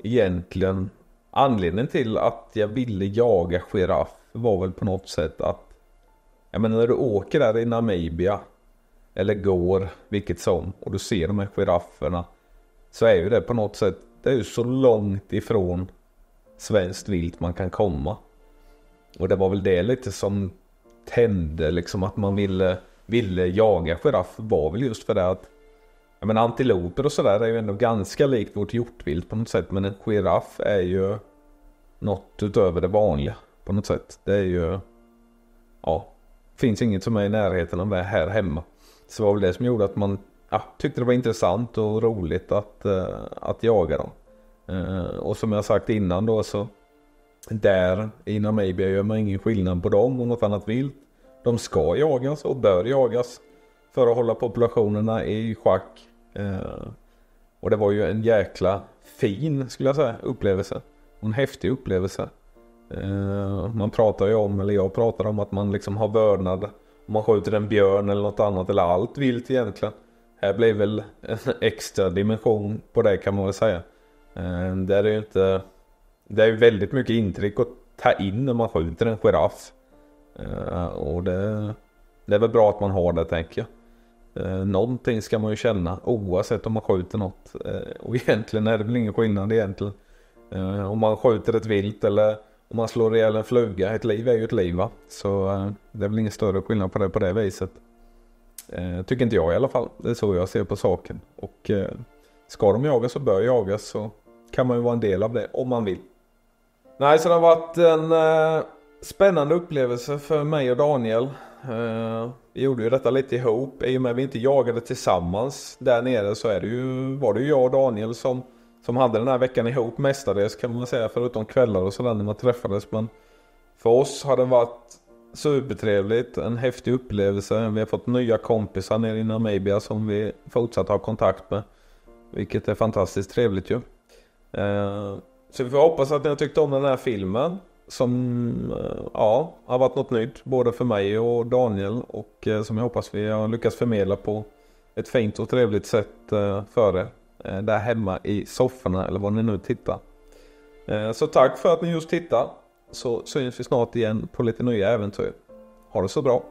egentligen anledningen till att jag ville jaga giraff var väl på något sätt att när du åker där i Namibia eller går vilket som och du ser de här girafferna så är ju det på något sätt, det är ju så långt ifrån svenskt vilt man kan komma. Och det var väl det lite som tände liksom att man ville jaga giraff var väl just för det att antiloper och sådär är ju ändå ganska likt vårt hjortvilt på något sätt, men en giraff är ju något utöver det vanliga på något sätt. Det är ju finns inget som är i närheten av det här hemma. Så det var väl det som gjorde att man tyckte det var intressant och roligt att jaga dem. Och som jag sagt innan då så där i Namibia gör man ingen skillnad på dem och något annat vilt. De ska jagas och bör jagas för att hålla populationerna i schack. Och det var ju en jäkla fin skulle jag säga upplevelse. En häftig upplevelse. Man pratar ju om, eller jag pratar om att man liksom har vördnad om man skjuter en björn eller något annat eller allt vilt egentligen. Här blev väl en extra dimension på det kan man väl säga. Det är ju inte, det är ju väldigt mycket intryck att ta in när man skjuter en giraff. Och det är väl bra att man har det tänker jag. Någonting ska man ju känna oavsett om man skjuter något. Och egentligen är det väl ingen skillnad egentligen. Om man skjuter ett vilt eller om man slår ihjäl en fluga. Ett liv är ju ett liv va. Så det är väl ingen större skillnad på det viset. Tycker inte jag i alla fall. Det är så jag ser på saken. Och ska de jagas så bör jagas så kan man ju vara en del av det om man vill. Nej, så det har varit en spännande upplevelse för mig och Daniel. Vi gjorde ju detta lite ihop. I och med att vi inte jagade tillsammans där nere så var det ju jag och Daniel som hade den här veckan ihop mestadels kan man säga. Förutom kvällar och sådär när man träffades. Men för oss har det varit supertrevligt. En häftig upplevelse. Vi har fått nya kompisar nere i Namibia som vi fortsatt har kontakt med. Vilket är fantastiskt trevligt ju. Så vi får hoppas att ni har tyckt om den här filmen. Som har varit något nytt både för mig och Daniel och som jag hoppas vi har lyckats förmedla på ett fint och trevligt sätt för er där hemma i sofforna eller vad ni nu tittar. Så tack för att ni just tittar, så syns vi snart igen på lite nya äventyr. Ha det så bra.